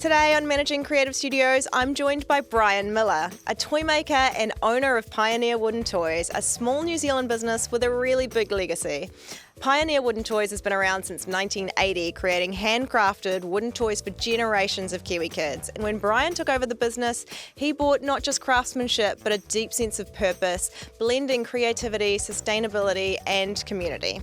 Today on Managing Creative Studios, I'm joined by Bryan Millar, a toy maker and owner of Pioneer Wooden Toys, a small New Zealand business with a really big legacy. Pioneer Wooden Toys has been around since 1980, creating handcrafted wooden toys for generations of Kiwi kids. And when Bryan took over the business, he brought not just craftsmanship, but a deep sense of purpose, blending creativity, sustainability, and community.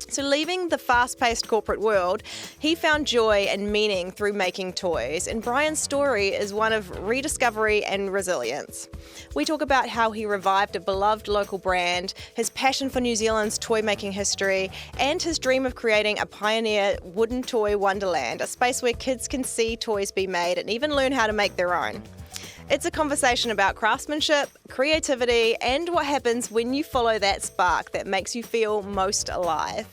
So leaving the fast-paced corporate world, he found joy and meaning through making toys, and Bryan's story is one of rediscovery and resilience. We talk about how he revived a beloved local brand, his passion for New Zealand's toy-making history, and his dream of creating a Pioneer Wooden Toy Wonderland, a space where kids can see toys be made and even learn how to make their own. It's a conversation about craftsmanship, creativity, and what happens when you follow that spark that makes you feel most alive.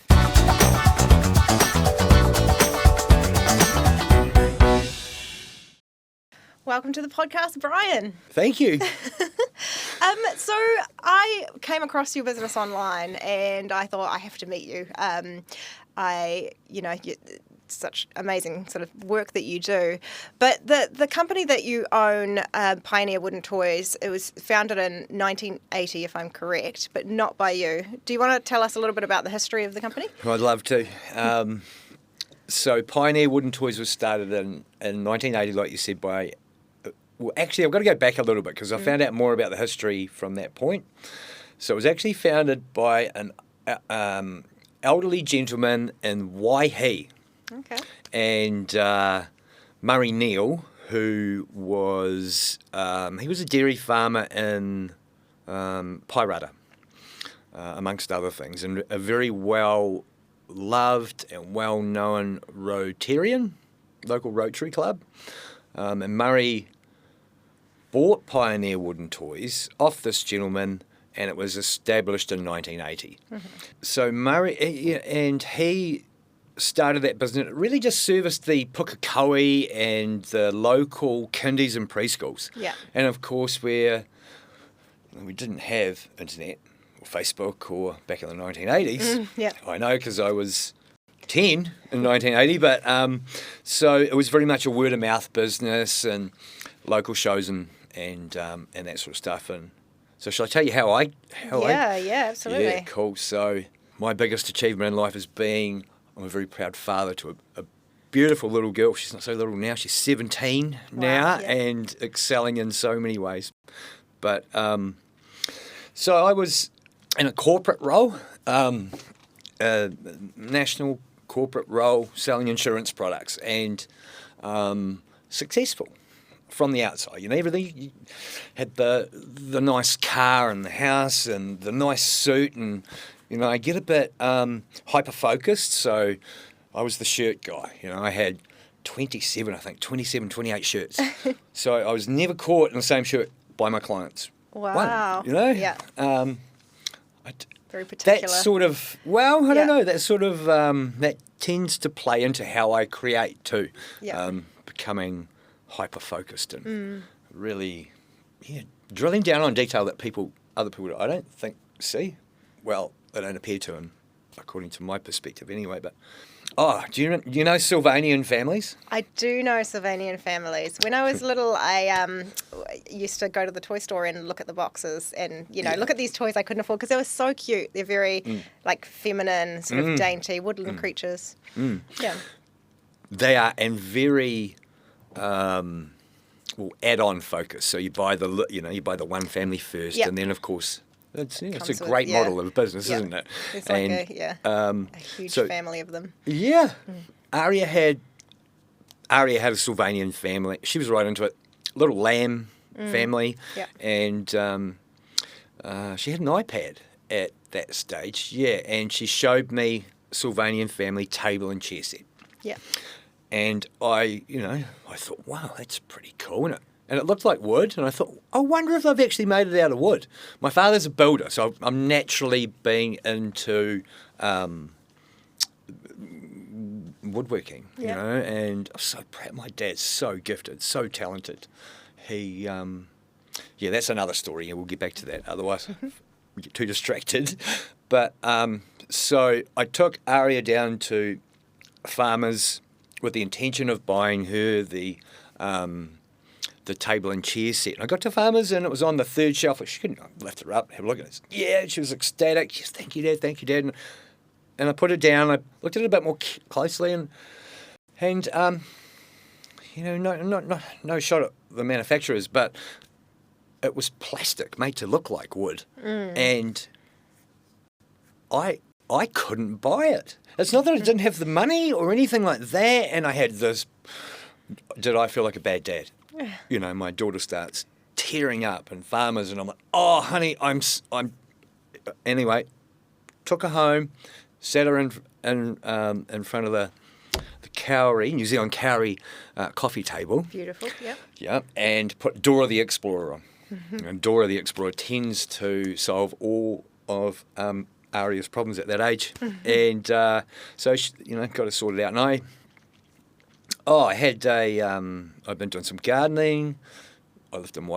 Welcome to the podcast, Bryan. Thank you. So I came across your business online and I thought I have to meet you. Such amazing sort of work that you do. But the company that you own, Pioneer Wooden Toys, it was founded in 1980, if I'm correct, but not by you. Do you want to tell us a little bit about the history of the company? I'd love to. So Pioneer Wooden Toys was started in 1980, like you said, by... Well, actually, I've got to go back a little bit because I found out more about the history from that point. So it was actually founded by an elderly gentleman in Waihi. Okay. And Murray Neal, who was he was a dairy farmer in Pairata, amongst other things, and a very well loved and well known Rotarian, local Rotary club. And Murray bought Pioneer Wooden Toys off this gentleman, and it was established in 1980. Mm-hmm. So Murray and he started that business. It really just serviced the Pukekohe and the local kindies and preschools. Yeah. And of course, we didn't have internet or Facebook or back in the 1980s. Yeah. I know because I was 10 in 1980, but so it was very much a word of mouth business and local shows and that sort of stuff. And so shall I tell you how I absolutely. Yeah, cool. So my biggest achievement in life is I'm a very proud father to a beautiful little girl. She's not so little now. She's 17 now and excelling in so many ways. But so I was in a corporate role, a national corporate role selling insurance products and successful from the outside. Everything. You had the nice car and the house and the nice suit and... I get a bit hyper-focused, so I was the shirt guy. I had 27, 28 shirts. So I was never caught in the same shirt by my clients. Wow. One, Yeah. Very particular. That sort of, I don't know, that sort of, that tends to play into how I create too. Yeah. Becoming hyper-focused and really, drilling down on detail that other people, I don't think see. Well, they don't appear to him, according to my perspective anyway. But, do you know Sylvanian families? I do know Sylvanian families. When I was little, I used to go to the toy store and look at the boxes and, look at these toys I couldn't afford because they were so cute. They're very, feminine, sort of dainty, woodland creatures. Mm. Yeah. They are, and very... add-on focus. So you buy the one family first, and then of course it's a great model of business, isn't it? It's like a huge family of them. Yeah, Aria had a Sylvanian family. She was right into it. Little lamb family, and she had an iPad at that stage. Yeah, and she showed me Sylvanian family table and chair set. Yeah. And I thought, wow, that's pretty cool, isn't it? And it looked like wood, and I thought, I wonder if they've actually made it out of wood. My father's a builder, so I'm naturally being into woodworking, and I'm so proud. My dad's so gifted, so talented. He, that's another story, and we'll get back to that. Otherwise, we get too distracted. But so I took Aria down to farmers with the intention of buying her the table and chair set. And I got to Farmers and it was on the third shelf. She couldn't lift her up, have a look at it. Yeah, she was ecstatic. She said, thank you, Dad. And I put it down. I looked at it a bit more closely and no shot at the manufacturers, but it was plastic made to look like wood. And I couldn't buy it. It's not that I didn't have the money or anything like that. And I had this, did I feel like a bad dad? My daughter starts tearing up in Farmers and I'm like, oh, honey, I'm anyway, took her home, sat her in front of the Cowrie, New Zealand Cowrie coffee table. Beautiful, yeah. Yeah, and put Dora the Explorer on. And Dora the Explorer tends to solve all of Aria's problems at that age. And so, she, got it sorted out. And I've been doing some gardening. We lived in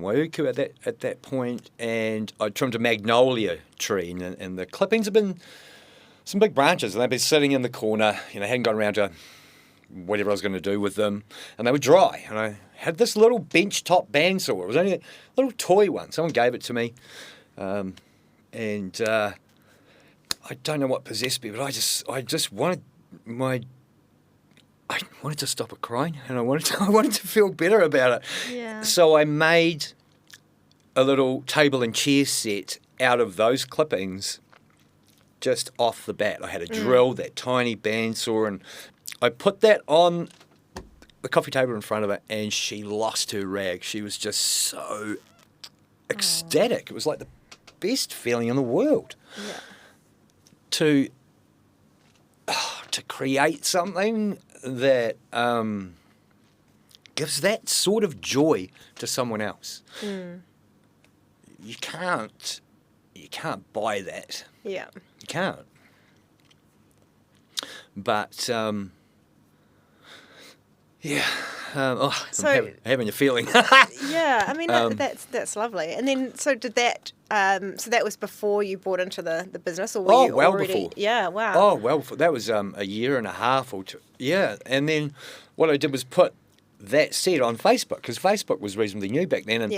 Waiuku at that point, and I trimmed a magnolia tree, and the clippings have been some big branches, and they've been sitting in the corner. Hadn't gone around to whatever I was going to do with them, and they were dry. And I had this little bench top bandsaw. It was only a little toy one. Someone gave it to me, and I don't know what possessed me, but I just wanted I wanted to stop it crying, and I wanted to feel better about it. Yeah. So I made a little table and chair set out of those clippings just off the bat. I had a drill, that tiny bandsaw, and I put that on the coffee table in front of her, and she lost her rag. She was just so ecstatic. It was like the best feeling in the world. Yeah. To create something that gives that sort of joy to someone else. You can't buy that. Yeah. You can't. But so I'm having a feeling. Yeah, I mean that's lovely. And then so did that. So that was before you bought into the business, or were you already? Before. Yeah, wow. Oh, well before. That was a year and a half or two. Yeah, and then what I did was put that set on Facebook, because Facebook was reasonably new back then, and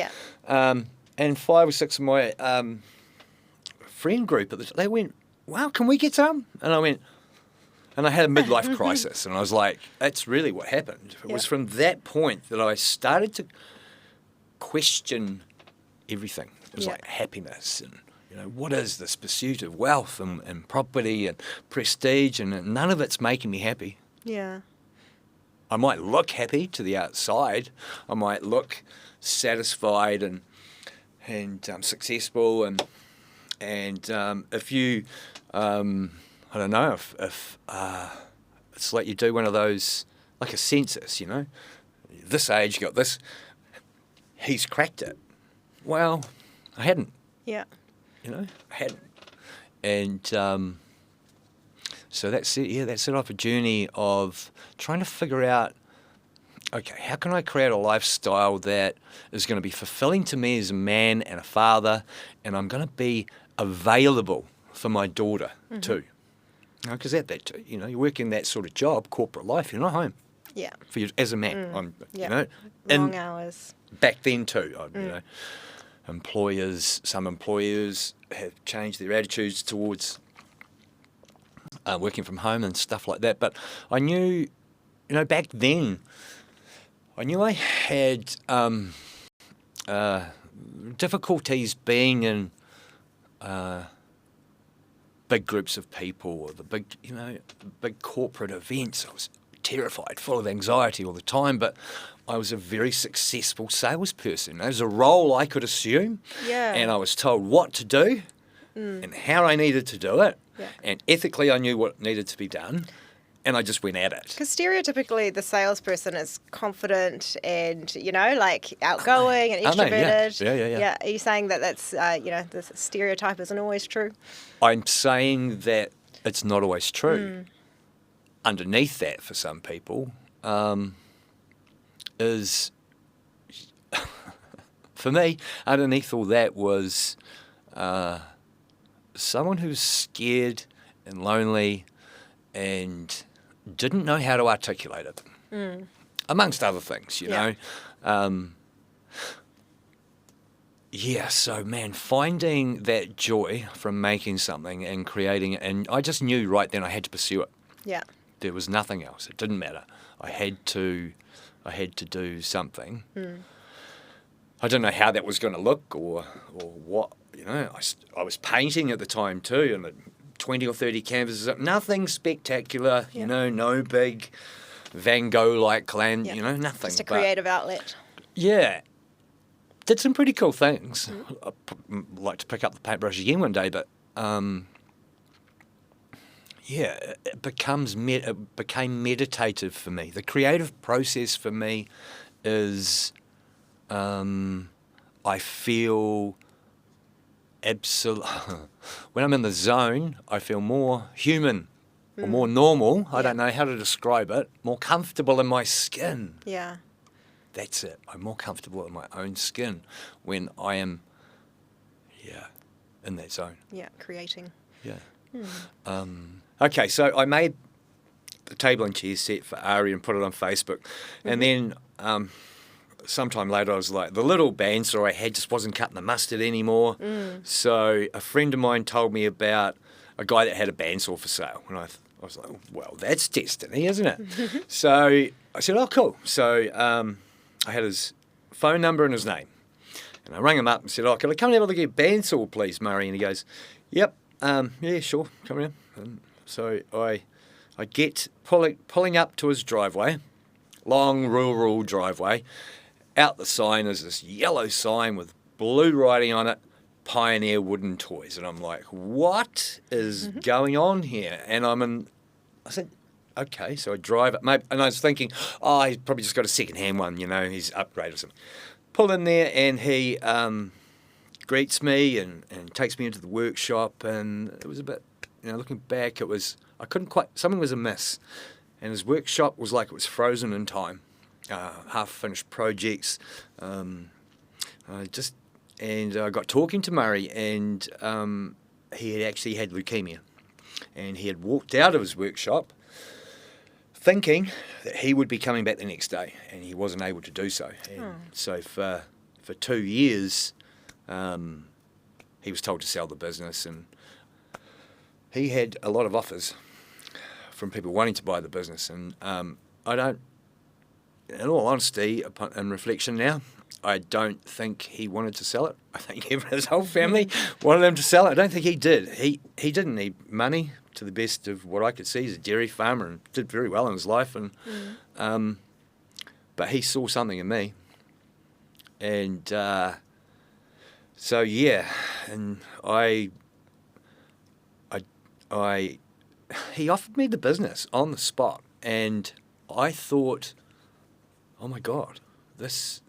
and 5 or 6 of my friend group they went, "Wow, can we get some?" And I went. And I had a midlife crisis, and I was like, that's really what happened. It was from that point that I started to question everything. It was like happiness and, what is this pursuit of wealth and property and prestige, and none of it's making me happy. Yeah. I might look happy to the outside. I might look satisfied and successful, and if you... I don't know if it's like you do one of those, like a census, this age, you got this, he's cracked it. Well, I hadn't. Yeah. I hadn't. And so that set off a journey of trying to figure out, okay, how can I create a lifestyle that is going to be fulfilling to me as a man and a father, and I'm going to be available for my daughter too. Because you're working that sort of job, corporate life, you're not home. Yeah. For you as a man, long hours. Back then too, some employers have changed their attitudes towards working from home and stuff like that. But I knew, back then, I knew I had difficulties being in big groups of people, or the big corporate events. I was terrified, full of anxiety all the time, but I was a very successful salesperson. There was a role I could assume, and I was told what to do and how I needed to do it, and ethically I knew what needed to be done, and I just went at it. Because stereotypically the salesperson is confident and, outgoing and extroverted. Yeah. Are you saying that that's, the stereotype isn't always true? I'm saying that it's not always true. Underneath that, for some people, is, for me, underneath all that was someone who's scared and lonely and didn't know how to articulate it, amongst other things, you know. So man, finding that joy from making something and creating it, and I just knew right then I had to pursue it. Yeah. There was nothing else. It didn't matter. I had to do something. I didn't know how that was going to look or what, you know. I was painting at the time too, and 20 or 30 canvases, nothing spectacular, you know, no big Van Gogh-like clan, you know, nothing. Just a creative outlet. Yeah. Did some pretty cool things. I'd like to pick up the paintbrush again one day, but it became meditative for me. The creative process for me is, I feel when I'm in the zone, I feel more human or more normal. I don't know how to describe it. More comfortable in my skin. Yeah. That's it. I'm more comfortable in my own skin when I am, in that zone. Yeah, creating. Yeah. Okay, so I made the table and chair set for Ari and put it on Facebook. And then sometime later I was like, the little bandsaw I had just wasn't cutting the mustard anymore. So a friend of mine told me about a guy that had a bandsaw for sale. And I was like, well, that's destiny, isn't it? So I said, oh, cool. So I had his phone number and his name. And I rang him up and said, oh, can I come and have a look at your bandsaw, please, Murray? And he goes, yep, yeah, sure, come around. And so I get pulling up to his driveway, long rural driveway. Out the sign is this yellow sign with blue writing on it, Pioneer Wooden Toys. And I'm like, what is going on here? And I said, okay, so I drive it, and I was thinking, oh, he's probably just got a second-hand one, you know, he's upgraded or something. Pull in there, and he greets me and takes me into the workshop, and it was a bit, you know, looking back, something was amiss, and his workshop was like it was frozen in time, half-finished projects. I got talking to Murray, and he had actually had leukemia, and he had walked out of his workshop thinking that he would be coming back the next day, and he wasn't able to do so. And so for 2 years, he was told to sell the business, and he had a lot of offers from people wanting to buy the business. And I don't, in all honesty, in reflection now, I don't think he wanted to sell it. I think his whole family wanted him to sell it. I don't think he did. He didn't need money, to the best of what I could see. He's a dairy farmer and did very well in his life. And but he saw something in me. And so, yeah, and he offered me the business on the spot. And I thought, oh, my God, this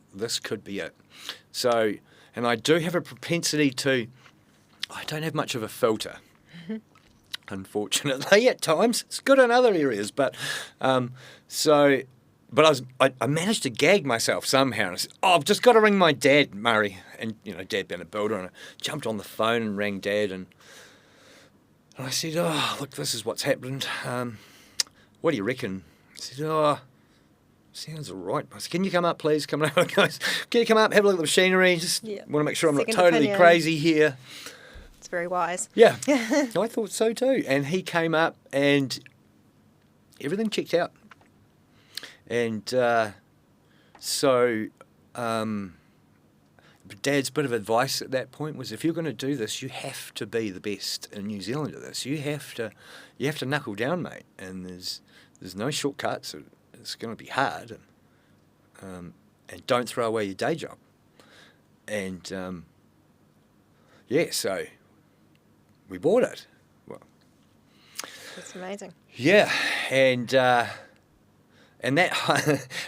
could be it. So, and I do have a propensity I don't have much of a filter, unfortunately, at times. It's good in other areas, but I managed to gag myself somehow. And I said, oh, I've just got to ring my dad, Murray. And, you know, Dad being a builder, and I jumped on the phone and rang Dad, and I said, oh, look, this is what's happened. What do you reckon? He said, oh, sounds all right. I said, can you come up, please? Come over. Can you come up, have a look at the machinery? Just want to make sure I'm not totally crazy here. It's very wise. Yeah, I thought so too. And he came up, and everything checked out. And Dad's bit of advice at that point was, if you're going to do this, you have to be the best in New Zealand at this. You have to knuckle down, mate. And there's no shortcuts. It's going to be hard, and don't throw away your day job. And so we bought it. Well, that's amazing. Yeah, and that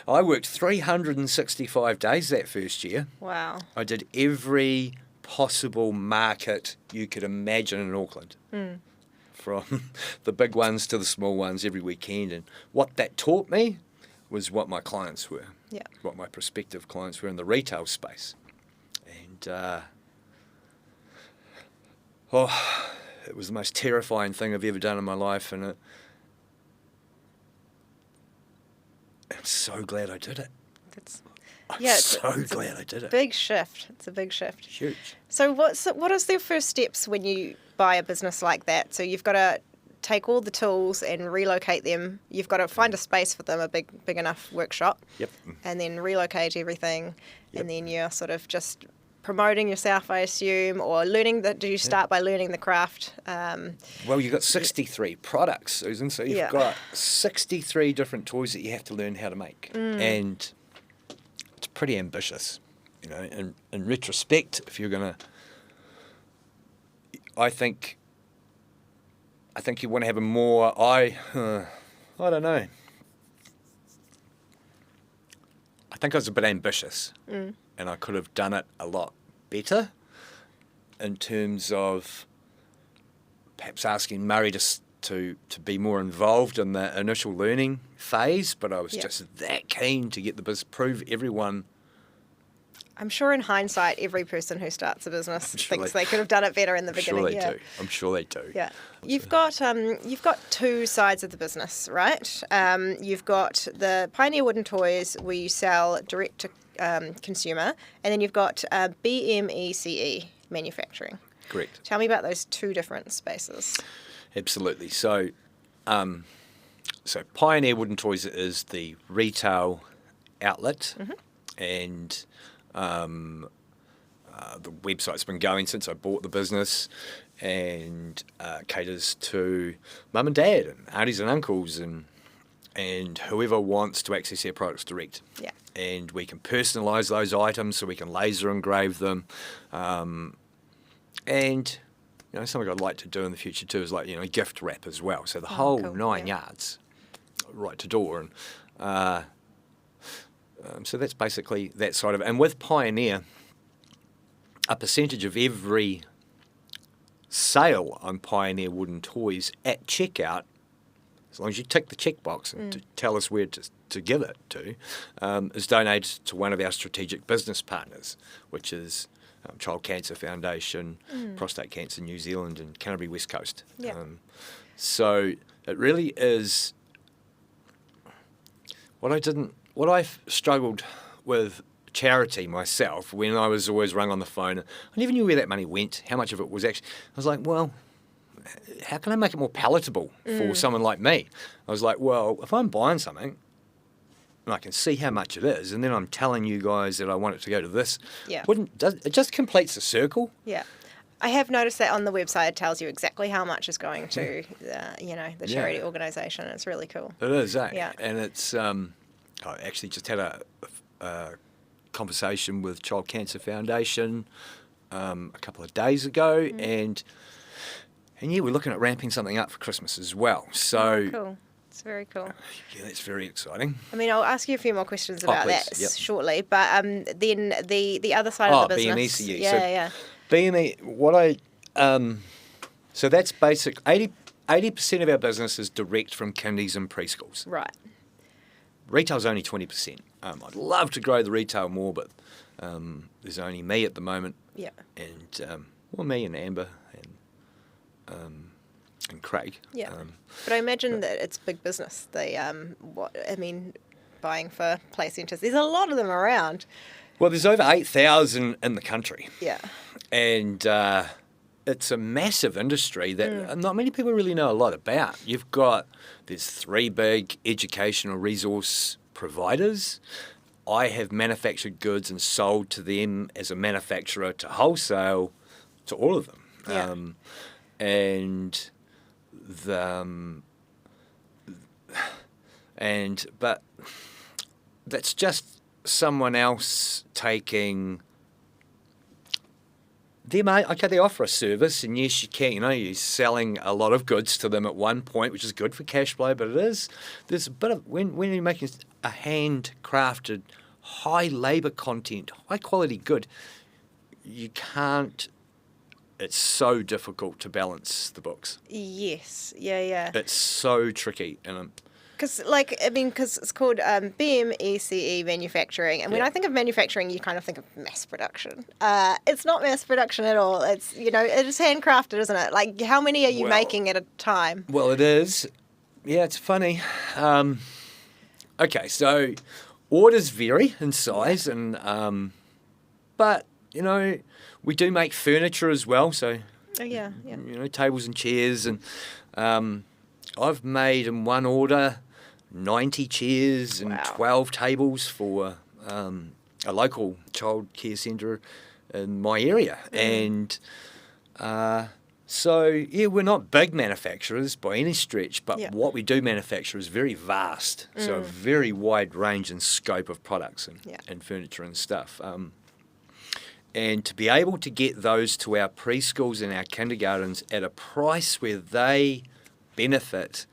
I worked 365 days that first year. Wow. I did every possible market you could imagine in Auckland. From the big ones to the small ones every weekend. And what that taught me was what my clients were, what my prospective clients were in the retail space. And, it was the most terrifying thing I've ever done in my life. And I'm so glad I did it. It's Glad I did it. Big shift. It's a big shift. Huge. So what is the first steps when you buy a business like that? So you've got to take all the tools and relocate them. You've got to find a space for them, a big enough workshop. Yep. And then relocate everything. Yep. And then you're sort of just promoting yourself, I assume, or learning that. Do you start by learning the craft? Well, you've got 63 products, Susan. So you've got 63 different toys that you have to learn how to make, and it's pretty ambitious. You know, in retrospect, if you're gonna, I think you want to have a more. I don't know. I think I was a bit ambitious, and I could have done it a lot better in terms of perhaps asking Murray to be more involved in the initial learning phase, but I was just that keen to get the business, prove everyone. I'm sure in hindsight, every person who starts a business thinks they could have done it better in the beginning. I'm sure they do. Yeah. You've got two sides of the business, right? You've got the Pioneer Wooden Toys where you sell direct to consumer, and then you've got BMECE manufacturing. Correct. Tell me about those two different spaces. Absolutely. So Pioneer Wooden Toys is the retail outlet, and the website's been going since I bought the business, and caters to mum and dad and aunties and uncles and whoever wants to access their products direct. Yeah. And we can personalise those items, so we can laser engrave them, and something I'd like to do in the future too is gift wrap as well. So the whole cool. 9 yards, right to door, and so that's basically that side of it. And with Pioneer, a percentage of every sale on Pioneer Wooden Toys at checkout, as long as you tick the checkbox and to tell us where to give it to, is donated to one of our strategic business partners, which is Child Cancer Foundation, Prostate Cancer New Zealand, and Canterbury West Coast. Yeah. So it really is what I've struggled with charity myself when I was always rung on the phone. I never knew where that money went, how much of it was actually. I was like, well, how can I make it more palatable for someone like me? I was like, well, if I'm buying something and I can see how much it is, and then I'm telling you guys that I want it to go to this, it just completes the circle? Yeah. I have noticed that on the website it tells you exactly how much is going to the charity organisation. It's really cool. It is, eh? Yeah. And it's I actually just had a conversation with Child Cancer Foundation a couple of days ago, and we're looking at ramping something up for Christmas as well. So cool. It's very cool. Yeah, that's very exciting. I mean, I'll ask you a few more questions about please. that Yep. shortly, but then the other side of the business. BMECE. Yeah. BME, so that's basic. 80% of our business is direct from kindies and preschools. Right. Retail's only 20%. I'd love to grow the retail more, but there's only me at the moment. Yeah. And me and Amber and Craig. Yeah. But I imagine that it's big business. Buying for play centres. There's a lot of them around. Well, there's over 8,000 in the country. Yeah. And it's a massive industry that not many people really know a lot about. There's 3 big educational resource providers. I have manufactured goods and sold to them as a manufacturer to wholesale to all of them. Yeah. But that's just someone else taking. They offer a service, and yes, you can. You're selling a lot of goods to them at one point, which is good for cash flow. But there's a bit of when you're making a handcrafted, high labour content, high quality good, you can't. It's so difficult to balance the books. Yes. Yeah. It's so tricky, and because it's called BMECE manufacturing, and when I think of manufacturing, you kind of think of mass production. It's not mass production at all. It's it is handcrafted, isn't it? Like, how many are you making at a time? Well, it is. Yeah, it's funny. Okay, so orders vary in size, and but we do make furniture as well. So Oh, yeah. tables and chairs, and I've made in one order 90 chairs and Wow. 12 tables for a local childcare centre in my area, and so yeah, we're not big manufacturers by any stretch, but what we do manufacture is very vast, so a very wide range and scope of products and furniture and stuff. And to be able to get those to our preschools and our kindergartens at a price where they benefit,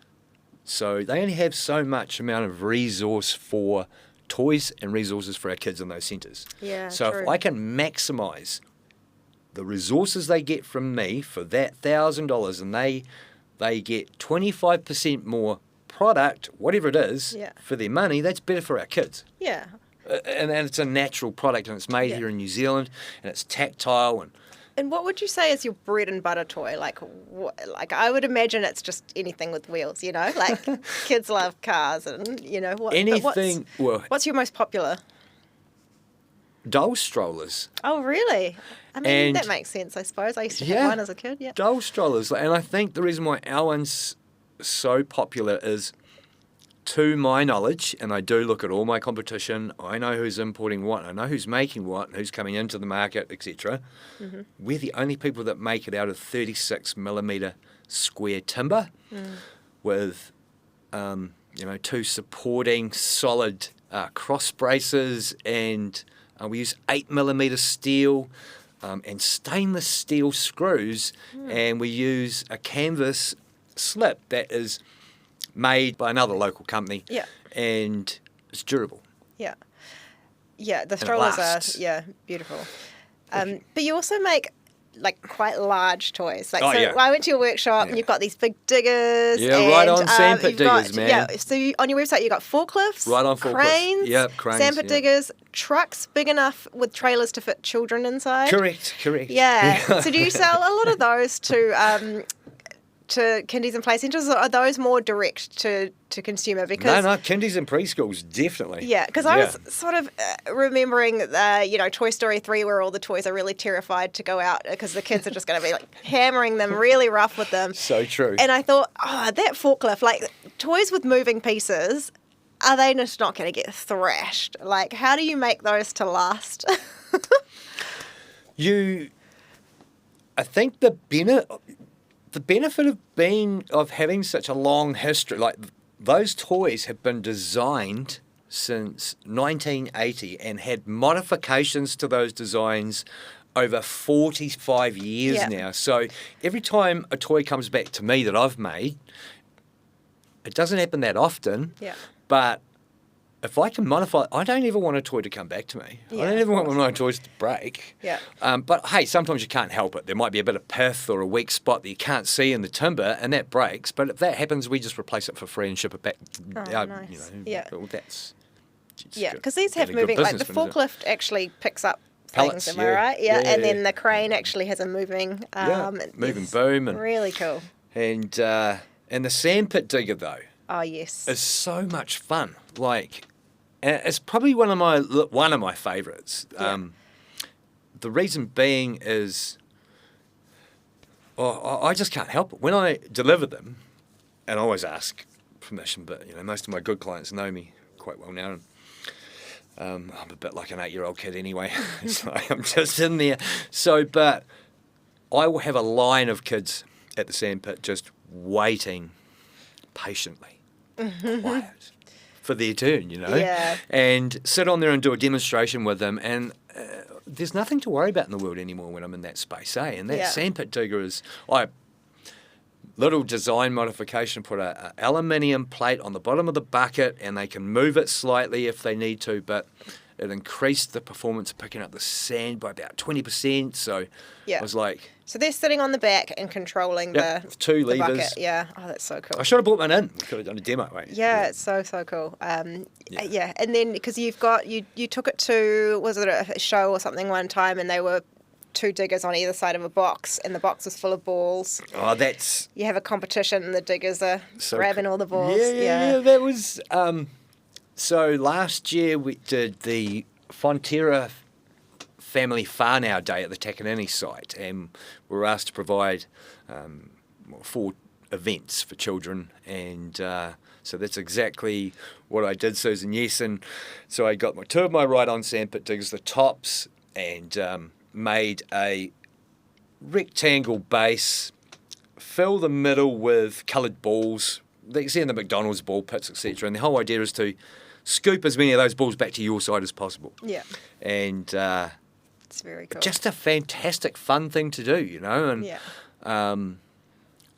so they only have so much amount of resource for toys and resources for our kids in those centres. Yeah, so true. if I can maximise the resources they get from me for that $1,000, and they get 25% more product, whatever it is, for their money, that's better for our kids. Yeah. And it's a natural product, and it's made here in New Zealand, and it's tactile. And what would you say is your bread and butter toy? Like I would imagine it's just anything with wheels, like kids love cars and, Anything. What's your most popular? Doll strollers. Oh, really? I mean, And- that makes sense, I suppose. I used to have one as a kid, yeah. Doll strollers. And I think the reason why our one's so popular is, to my knowledge, and I do look at all my competition, I know who's importing what, I know who's making what, and who's coming into the market, etc. Mm-hmm. We're the only people that make it out of 36mm square timber with, two supporting solid cross braces, and we use 8mm steel and stainless steel screws, and we use a canvas slip that is made by another local company, and it's durable. Yeah. Yeah, the it strollers lasts. are, beautiful. But you also make, quite large toys. Yeah. I went to your workshop and you've got these big diggers. Yeah, and, right on sandpit you've got- diggers, man. Yeah, so on your website you've got forklifts, Right on forklifts. cranes, Yep, cranes, sandpit yeah. diggers, trucks big enough with trailers to fit children inside. Correct. Yeah. So do you sell a lot of those to kindies and play centres, or are those more direct to consumer? Because No, kindies and preschools, definitely. yeah, because I was sort of remembering, Toy Story 3, where all the toys are really terrified to go out because the kids are just going to be hammering them really rough with them. So true. And I thought, that forklift, toys with moving pieces, are they just not going to get thrashed? How do you make those to last? I think the benefit of having such a long history, those toys have been designed since 1980 and had modifications to those designs over 45 years now. So every time a toy comes back to me that I've made, it doesn't happen that often, but if I can modify, I don't ever want a toy to come back to me. I don't ever want one of my toys to break. Yeah. But hey, sometimes you can't help it. There might be a bit of pith or a weak spot that you can't see in the timber, and that breaks. But if that happens, we just replace it for free and ship it back. Oh, nice. Well, that's because these have a good moving. The businessman, isn't it? forklift actually picks up Pallets, things. Am I right? Yeah, And then the crane actually has a moving. moving it's boom, and really cool. and the sandpit digger though Oh yes. is so much fun. It's probably one of my favourites. The reason being is, I just can't help it. When I deliver them, and I always ask permission, but most of my good clients know me quite well now. And, I'm a bit like an 8-year-old kid anyway. So I'm just in there. but I will have a line of kids at the sandpit just waiting patiently, quiet, for their turn, Yeah. and sit on there and do a demonstration with them. And there's nothing to worry about in the world anymore when I'm in that space, And that sandpit digger is, little design modification, put a aluminium plate on the bottom of the bucket, and they can move it slightly if they need to, but it increased the performance of picking up the sand by about 20%. So I was like, So they're sitting on the back and controlling the 2 the levers. bucket. Yeah. Oh, that's so cool. I should have brought one in. We could have done a demo, right? Yeah, it's so cool. And then because you've got you took it to, was it a show or something one time, and they were 2 diggers on either side of a box, and the box was full of balls. Oh, that's You have a competition, and the diggers are so grabbing all the balls. Yeah. That was So last year we did the Fonterra Family Whānau Day at the Takanini site, and we were asked to provide 4 events for children, and so that's exactly what I did, Susan. Yes, and so I got 2 of my ride-on sandpit diggers, the tops, and made a rectangle base, fill the middle with coloured balls that you see in the McDonald's ball pits, etc. And the whole idea is to scoop as many of those balls back to your side as possible. Yeah. And it's very cool. just a fantastic, fun thing to do, you know. And yeah. I'm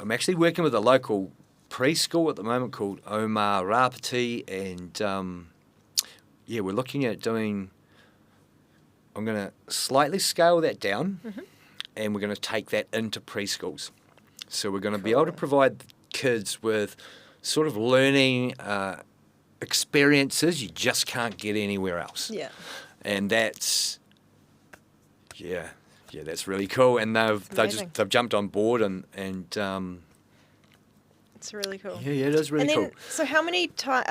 actually working with a local preschool at the moment called Omar Rapati, and we're looking at doing. I'm going to slightly scale that down, and we're going to take that into preschools. So we're going to be able to provide kids with sort of learning experiences you just can't get anywhere else. Yeah. And that's that's really cool. And they've jumped on board, and it's really cool. Yeah, it is really cool. So how many times,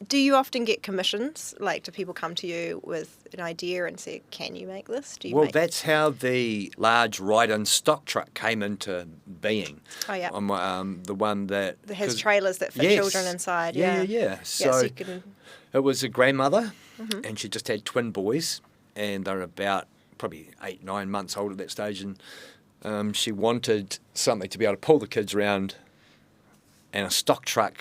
do you often get commissions? Like, do people come to you with an idea and say, can you make this? That's how the large ride-in stock truck came into being. Oh, yeah. The one that has trailers that fit children inside. Yeah. So you can... it was a grandmother, and she just had twin boys, and they were about probably 8-9 months old at that stage, and she wanted something to be able to pull the kids around, and a stock truck.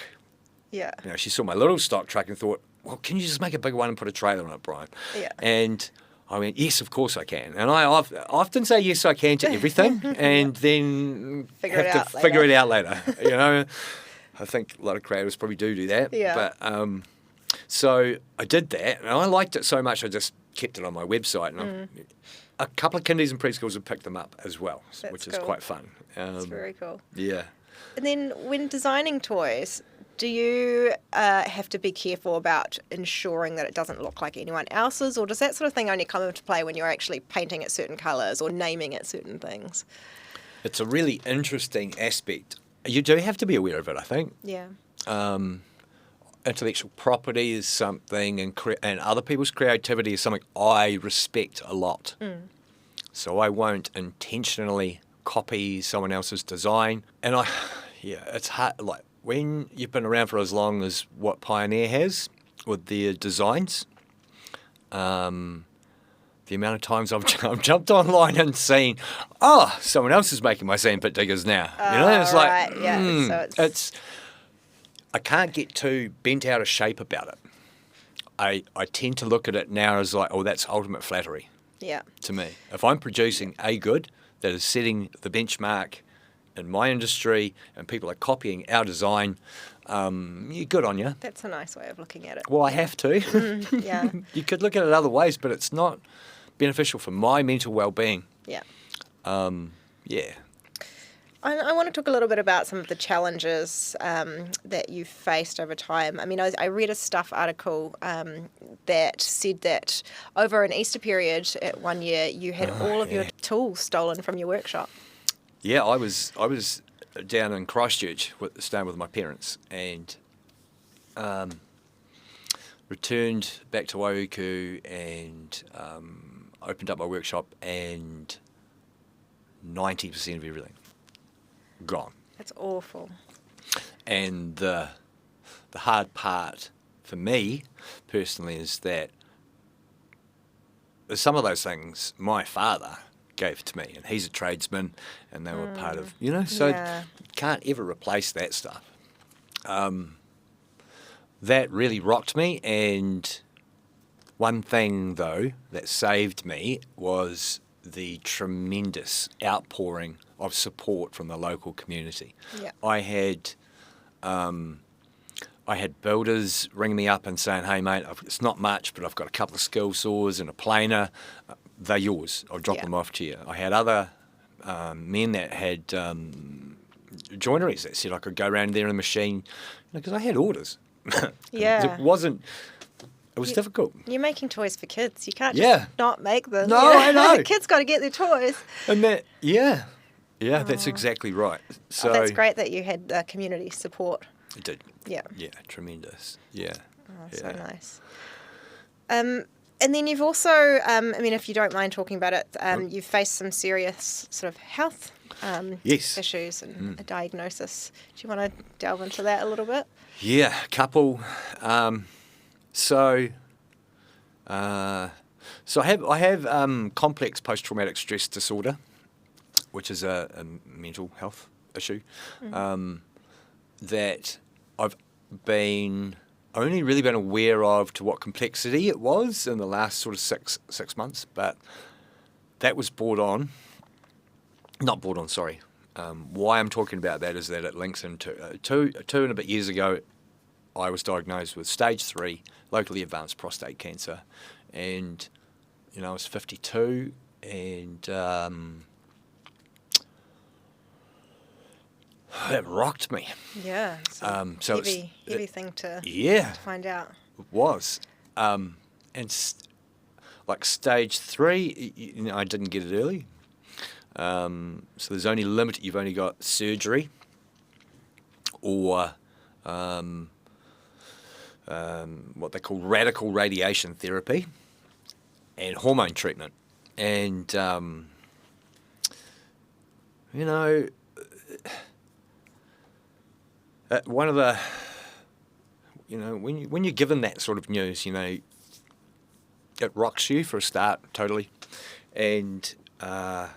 Yeah. You know, she saw my little stock truck and thought, well, can you just make a bigger one and put a trailer on it, Brian? Yeah. And I went, yes, of course I can. And I often say yes, I can to everything, and then figure it out later. You know, I think a lot of creators probably do that. Yeah. But so I did that, and I liked it so much I just kept it on my website. And a couple of kindies and preschools have picked them up as well, which is quite fun. It's very cool. Yeah. And then when designing toys, do you have to be careful about ensuring that it doesn't look like anyone else's, or does that sort of thing only come into play when you're actually painting it certain colours or naming it certain things? It's a really interesting aspect. You do have to be aware of it, I think. Yeah. Intellectual property is something, and other people's creativity is something I respect a lot. So I won't intentionally copy someone else's design. And it's hard, like, when you've been around for as long as what Pioneer has with their designs, the amount of times I've jumped online and seen, someone else is making my sandpit diggers now. You know, it's right, like, yeah. So it's I can't get too bent out of shape about it. I tend to look at it now as like, that's ultimate flattery. Yeah. To me, if I'm producing a good that is setting the benchmark in my industry, and people are copying our design, you're good on you. That's a nice way of looking at it. Well, I have to. Yeah. You could look at it other ways, but it's not beneficial for my mental well-being. Yeah. Yeah. I want to talk a little bit about some of the challenges that you've faced over time. I mean, I read a Stuff article that said that over an Easter period at one year, you had all of your tools stolen from your workshop. Yeah, I was down in Christchurch staying with my parents, and returned back to Waiuku and opened up my workshop, and 90% of everything gone. That's awful. And the hard part for me personally is that some of those things my father gave to me, and he's a tradesman, and they were part of, so can't ever replace that stuff. That really rocked me, and one thing though that saved me was the tremendous outpouring of support from the local community. Yeah. I had builders ring me up and saying, hey mate, it's not much, but I've got a couple of skill saws and a planer. They're yours. I'll drop them off to you. I had other men that had joineries that said I could go around there in the machine, because I had orders. Yeah. It was difficult. You're making toys for kids. You can't just not make them. No, I know. The kids got to get their toys. And that's exactly right. So that's great that you had community support. It did. Yeah. Yeah, tremendous. Yeah. Oh, so nice. And then you've also, I mean, if you don't mind talking about it, you've faced some serious sort of health Yes. issues and a diagnosis. Do you want to delve into that a little bit? Yeah, couple. So I have complex post-traumatic stress disorder, which is a mental health issue that I've only really been aware of to what complexity it was in the last sort of six months, but that was not brought on, sorry. Why I'm talking about that is that it links into two and a bit years ago, I was diagnosed with stage 3 locally advanced prostate cancer, and I was 52, and it rocked me. Yeah. So heavy thing to find out. It was. And like stage 3, I didn't get it early. So there's only a limit. You've only got surgery or what they call radical radiation therapy and hormone treatment. And, one of the, when you're given that sort of news, it rocks you for a start, totally. And I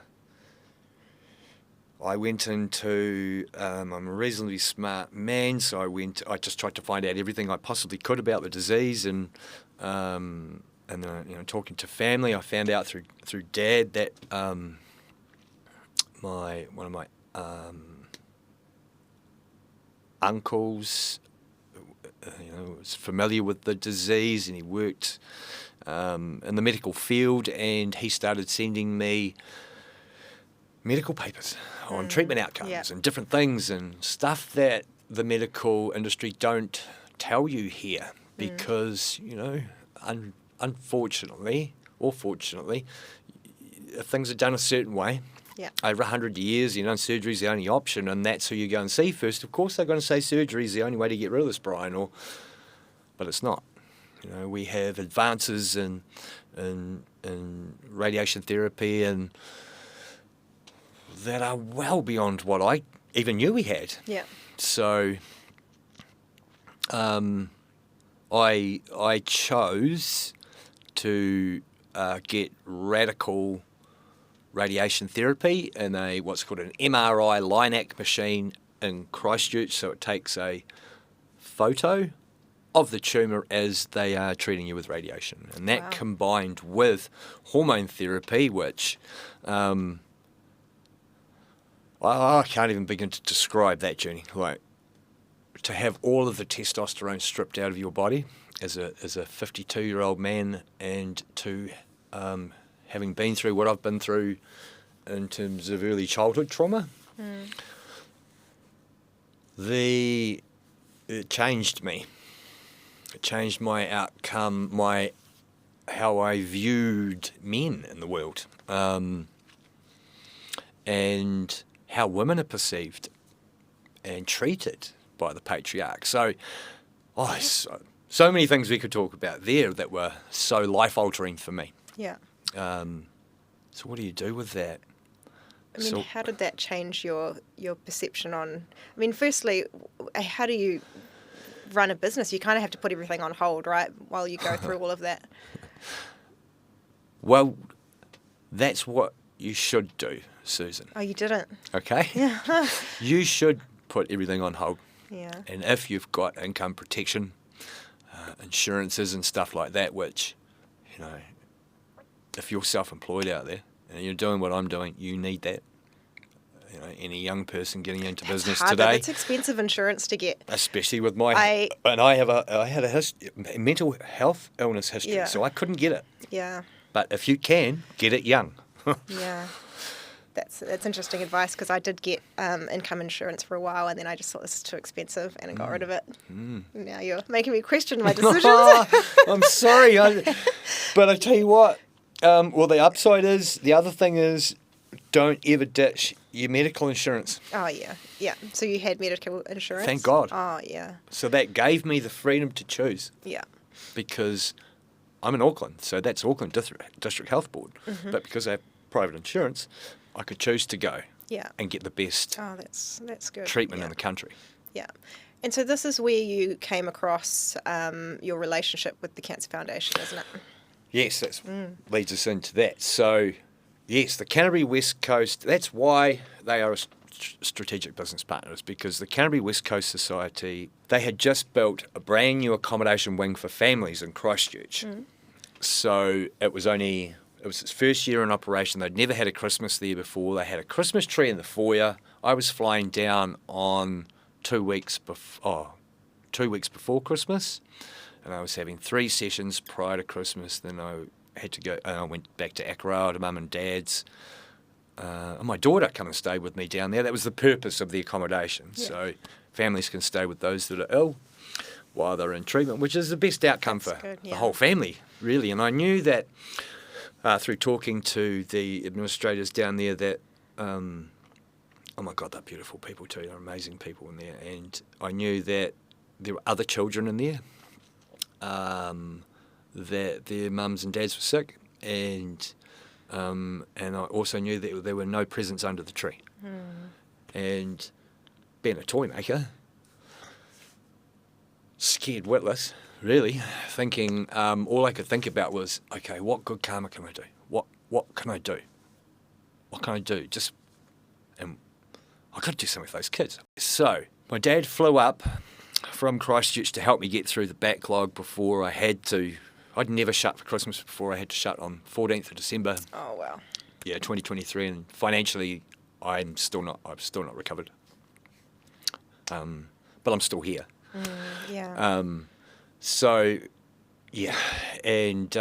went into, I'm a reasonably smart man, so I just tried to find out everything I possibly could about the disease, and talking to family, I found out through Dad that one of my uncles, was familiar with the disease, and he worked in the medical field, and he started sending me medical papers on treatment outcomes and different things and stuff that the medical industry don't tell you here because, unfortunately or fortunately, if things are done a certain way, over 100 years, surgery's the only option, and that's who you go and see first. Of course, they're going to say surgery's the only way to get rid of this, Brian, but it's not. We have advances in radiation therapy and that are well beyond what I even knew we had. Yeah. So, I chose to get radical radiation therapy in what's called an MRI LINAC machine in Christchurch. So it takes a photo of the tumour as they are treating you with radiation, and that combined with hormone therapy, which I can't even begin to describe that journey. Like, to have all of the testosterone stripped out of your body as a 52-year-old man, and to having been through what I've been through in terms of early childhood trauma, it changed me. It changed my outcome, how I viewed men in the world, and how women are perceived and treated by the patriarch. So, so many things we could talk about there that were so life-altering for me. Yeah. So what do you do with that? I mean, how did that change your perception on... I mean, firstly, how do you run a business? You kind of have to put everything on hold, right, while you go through all of that. Well, that's what you should do, Susan. Oh, you didn't? Okay. Yeah. You should put everything on hold. Yeah. And if you've got income protection, insurances and stuff like that, which, if you're self-employed out there and you're doing what I'm doing, you need that. Any young person getting into business today. It's expensive insurance to get. Especially with I had a mental health illness history, so I couldn't get it. Yeah. But if you can, get it young. Yeah. That's interesting advice, because I did get income insurance for a while, and then I just thought this is too expensive and I got rid of it. Now you're making me question my decisions. I'm sorry, but I tell you what. Well, the upside is, the other thing is, don't ever ditch your medical insurance. Oh, yeah. Yeah. So you had medical insurance? Thank God. Oh, yeah. So that gave me the freedom to choose. Yeah. Because I'm in Auckland, so that's Auckland District Health Board. Mm-hmm. But because I have private insurance, I could choose to go and get the best that's good. treatment in the country. Yeah. And so this is where you came across your relationship with the Cancer Foundation, isn't it? Yes, that leads us into that. So, yes, the Canterbury West Coast, that's why they are strategic business partners, because the Canterbury West Coast Society, they had just built a brand new accommodation wing for families in Christchurch. So it was its first year in operation. They'd never had a Christmas there before. They had a Christmas tree in the foyer. I was flying down on 2 weeks before Christmas, and I was having 3 sessions prior to Christmas. Then I had to go. I went back to Akaroa to Mum and Dad's. And my daughter come and stay with me down there. That was the purpose of the accommodation. Yeah. So families can stay with those that are ill while they're in treatment, which is the best outcome for the whole family, really. And I knew that through talking to the administrators down there that. Oh my God, they're beautiful people too. They're amazing people in there. And I knew that there were other children in there, that their mums and dads were sick, and I also knew that there were no presents under the tree. And being a toy maker, scared witless, really, thinking all I could think about was, okay, what good karma can I do? What can I do? What can I do? And I've got to do something for those kids. So my dad flew up from Christchurch to help me get through the backlog before I had to. I'd never shut for Christmas before. I had to shut on 14th of December. Oh, wow. Yeah, 2023, and financially I've still not recovered. But I'm still here. Yeah. So, yeah, and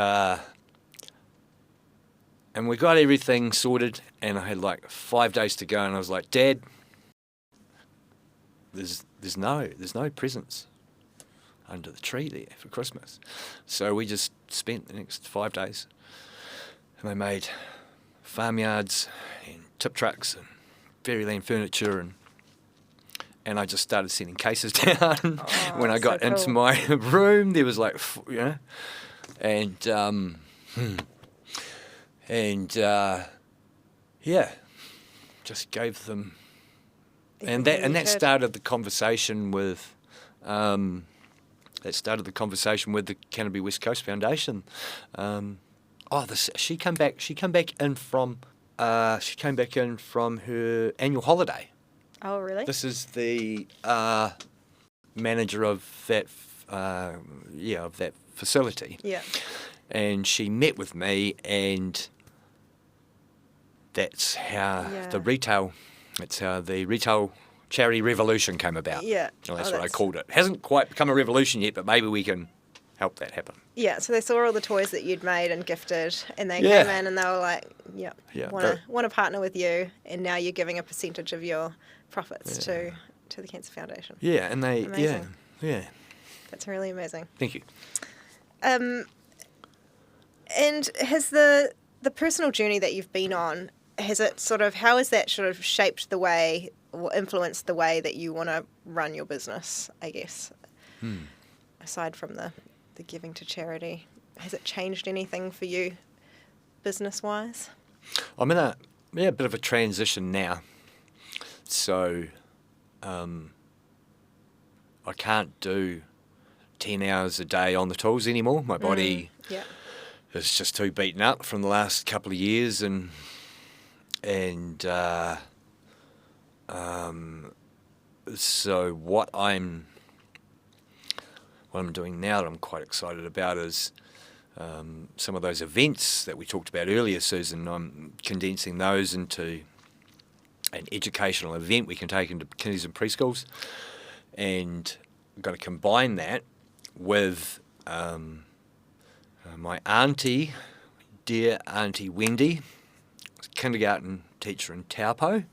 we got everything sorted, and I had like 5 days to go, and I was like, Dad, there's no presents under the tree there for Christmas. So we just spent the next 5 days, and they made farmyards and tip trucks and fairyland furniture, and I just started sending cases down. When I got into my room, there was like, just gave them, and that started the conversation with, the Canterbury West Coast Foundation. She came back in from her annual holiday. Oh, really? This is the manager of that facility. Yeah. And she met with me, and that's how the retail charity revolution came about. Yeah. Well, that's what I called it. It hasn't quite become a revolution yet, but maybe we can help that happen. Yeah, so they saw all the toys that you'd made and gifted, and they came in and they were like, want to partner with you, and now you're giving a percentage of your profits to the Cancer Foundation. Yeah, and they, amazing. yeah. That's really amazing. Thank you. And has the personal journey that you've been on, how has that sort of shaped the way or influenced the way that you want to run your business, I guess? Aside from the giving to charity, has it changed anything for you business-wise? I'm in a bit of a transition now. So I can't do 10 hours a day on the tools anymore. My body is just too beaten up from the last couple of years, and so what I'm doing now that I'm quite excited about is some of those events that we talked about earlier, Susan. I'm condensing those into an educational event we can take into kindies and preschools, and I'm going to combine that with my auntie, dear Auntie Wendy, kindergarten teacher in Taupo,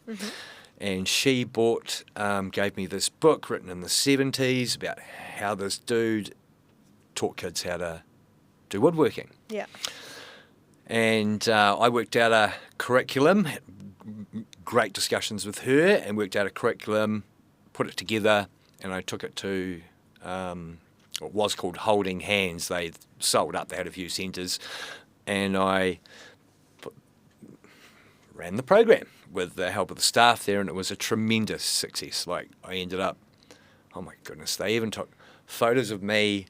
and she gave me this book written in the 70s about how this dude taught kids how to do woodworking. Yeah. And I worked out a curriculum, great discussions with her and worked out a curriculum, put it together, and I took it to what was called Holding Hands. They sold up, they had a few centres, and I ran the program with the help of the staff there, and it was a tremendous success. Like, I ended up, oh my goodness, they even took photos of me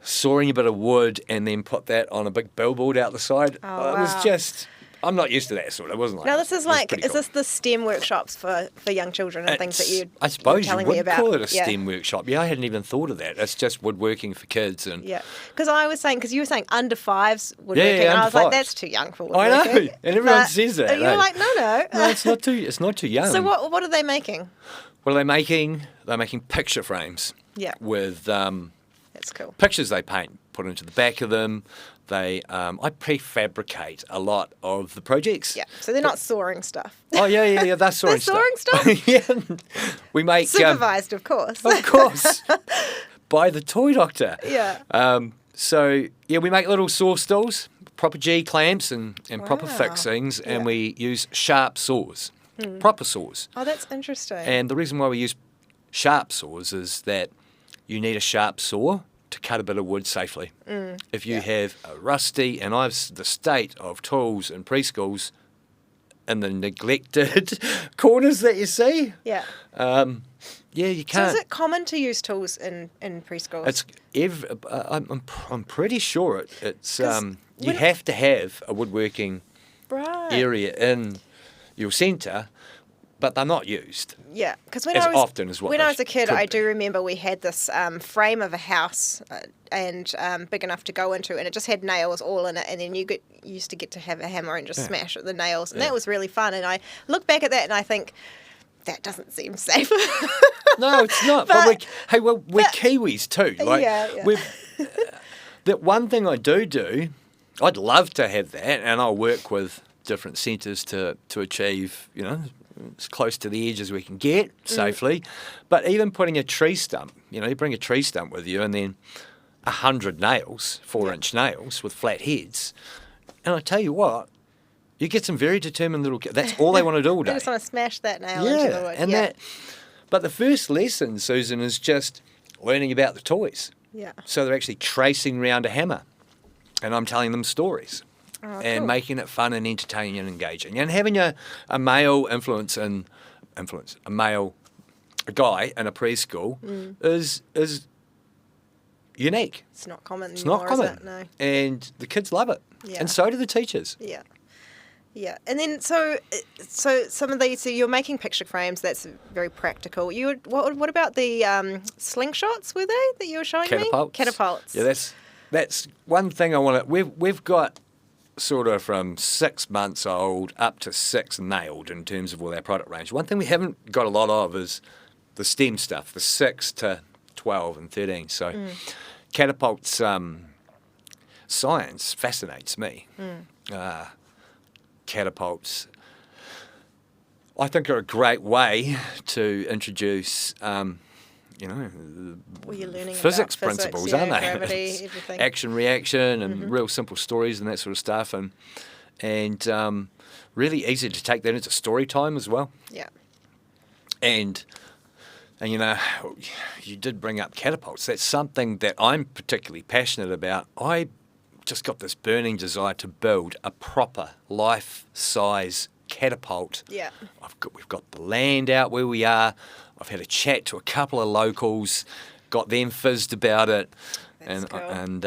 sawing a bit of wood and then put that on a big billboard out the side. Oh, It was wow. just, I'm not used to that sort. It wasn't like Now that. this is It was like, pretty is cool. this the STEM workshops for young children and things that you I suppose telling you me would about? call it a Yeah. STEM workshop. Yeah, I hadn't even thought of that. It's just woodworking for kids. And Yeah, because I was saying, because you were saying under fives woodworking, yeah, and I under was like, fives. that's too young for I woodworking. know, and everyone But says that. You're eh? like, no. No, it's not too young. So what are they making? What are they making? They're making picture frames. Yeah. With That's cool. pictures they paint, put into the back of them. I prefabricate a lot of the projects. Yeah, so they're not sawing stuff. Oh yeah. That's sawing They're stuff. sawing yeah. We make Supervised, of course. of course, by the toy doctor. Yeah. So yeah, we make little saw stills, proper G clamps and proper Wow. fixings, and Yeah. we use sharp saws, proper saws. Oh, that's interesting. And the reason why we use sharp saws is that you need a sharp saw to cut a bit of wood safely. If you have a rusty, and the state of tools in preschools in the neglected corners that you see, yeah. you So can't. is it common to use tools in preschools? It's I'm pretty sure it's 'Cause you when- have to have a woodworking right. area in your centre, but they're not used. Yeah, because when as I was often as what when they I was a kid, could I be. do remember we had this frame of a house and big enough to go into, and it just had nails all in it. And then you used to get to have a hammer and just smash at the nails, and that was really fun. And I look back at that and I think that doesn't seem safe. No, it's not. But- we're Kiwis too. Like, Yeah. we've that one thing I do. I'd love to have that, and I'll work with different centres to achieve, as close to the edge as we can get safely. But even putting a tree stump, you bring a tree stump with you, and then 100 nails, 4-inch nails with flat heads, and I tell you what, you get some very determined little kids. That's all they want to do all They day. just want to smash that nail into the wood. And yeah. that. But the first lesson, Susan, is just learning about the toys. Yeah. So they're actually tracing round a hammer, and I'm telling them stories, Oh, and cool. making it fun and entertaining and engaging, and having a male a guy in a preschool is unique. It's not common It's anymore, not common, is it? No. and the kids love it, Yeah. and so do the teachers. Yeah. Yeah, and then so some of these, so you're making picture frames. That's very practical. What about the slingshots? Were they that you were showing Catapults. me? Catapults. Yeah, that's one thing I want to. We've got sort of from 6 months old up to 6 nailed in terms of all our product range. One thing we haven't got a lot of is the STEM stuff, the 6 to 12 and 13. So catapults science fascinates me. Catapults, I think, are a great way to introduce, Well, you're learning physics about principles, yeah, aren't they? gravity, It's everything. Action, reaction, and real simple stories and that sort of stuff, and really easy to take that into story time as well. Yeah. And you did bring up catapults. That's something that I'm particularly passionate about. I just got this burning desire to build a proper life-size catapult. Yeah. We've got the land out where we are. I've had a chat to a couple of locals, got them fizzed about it, That's cool. and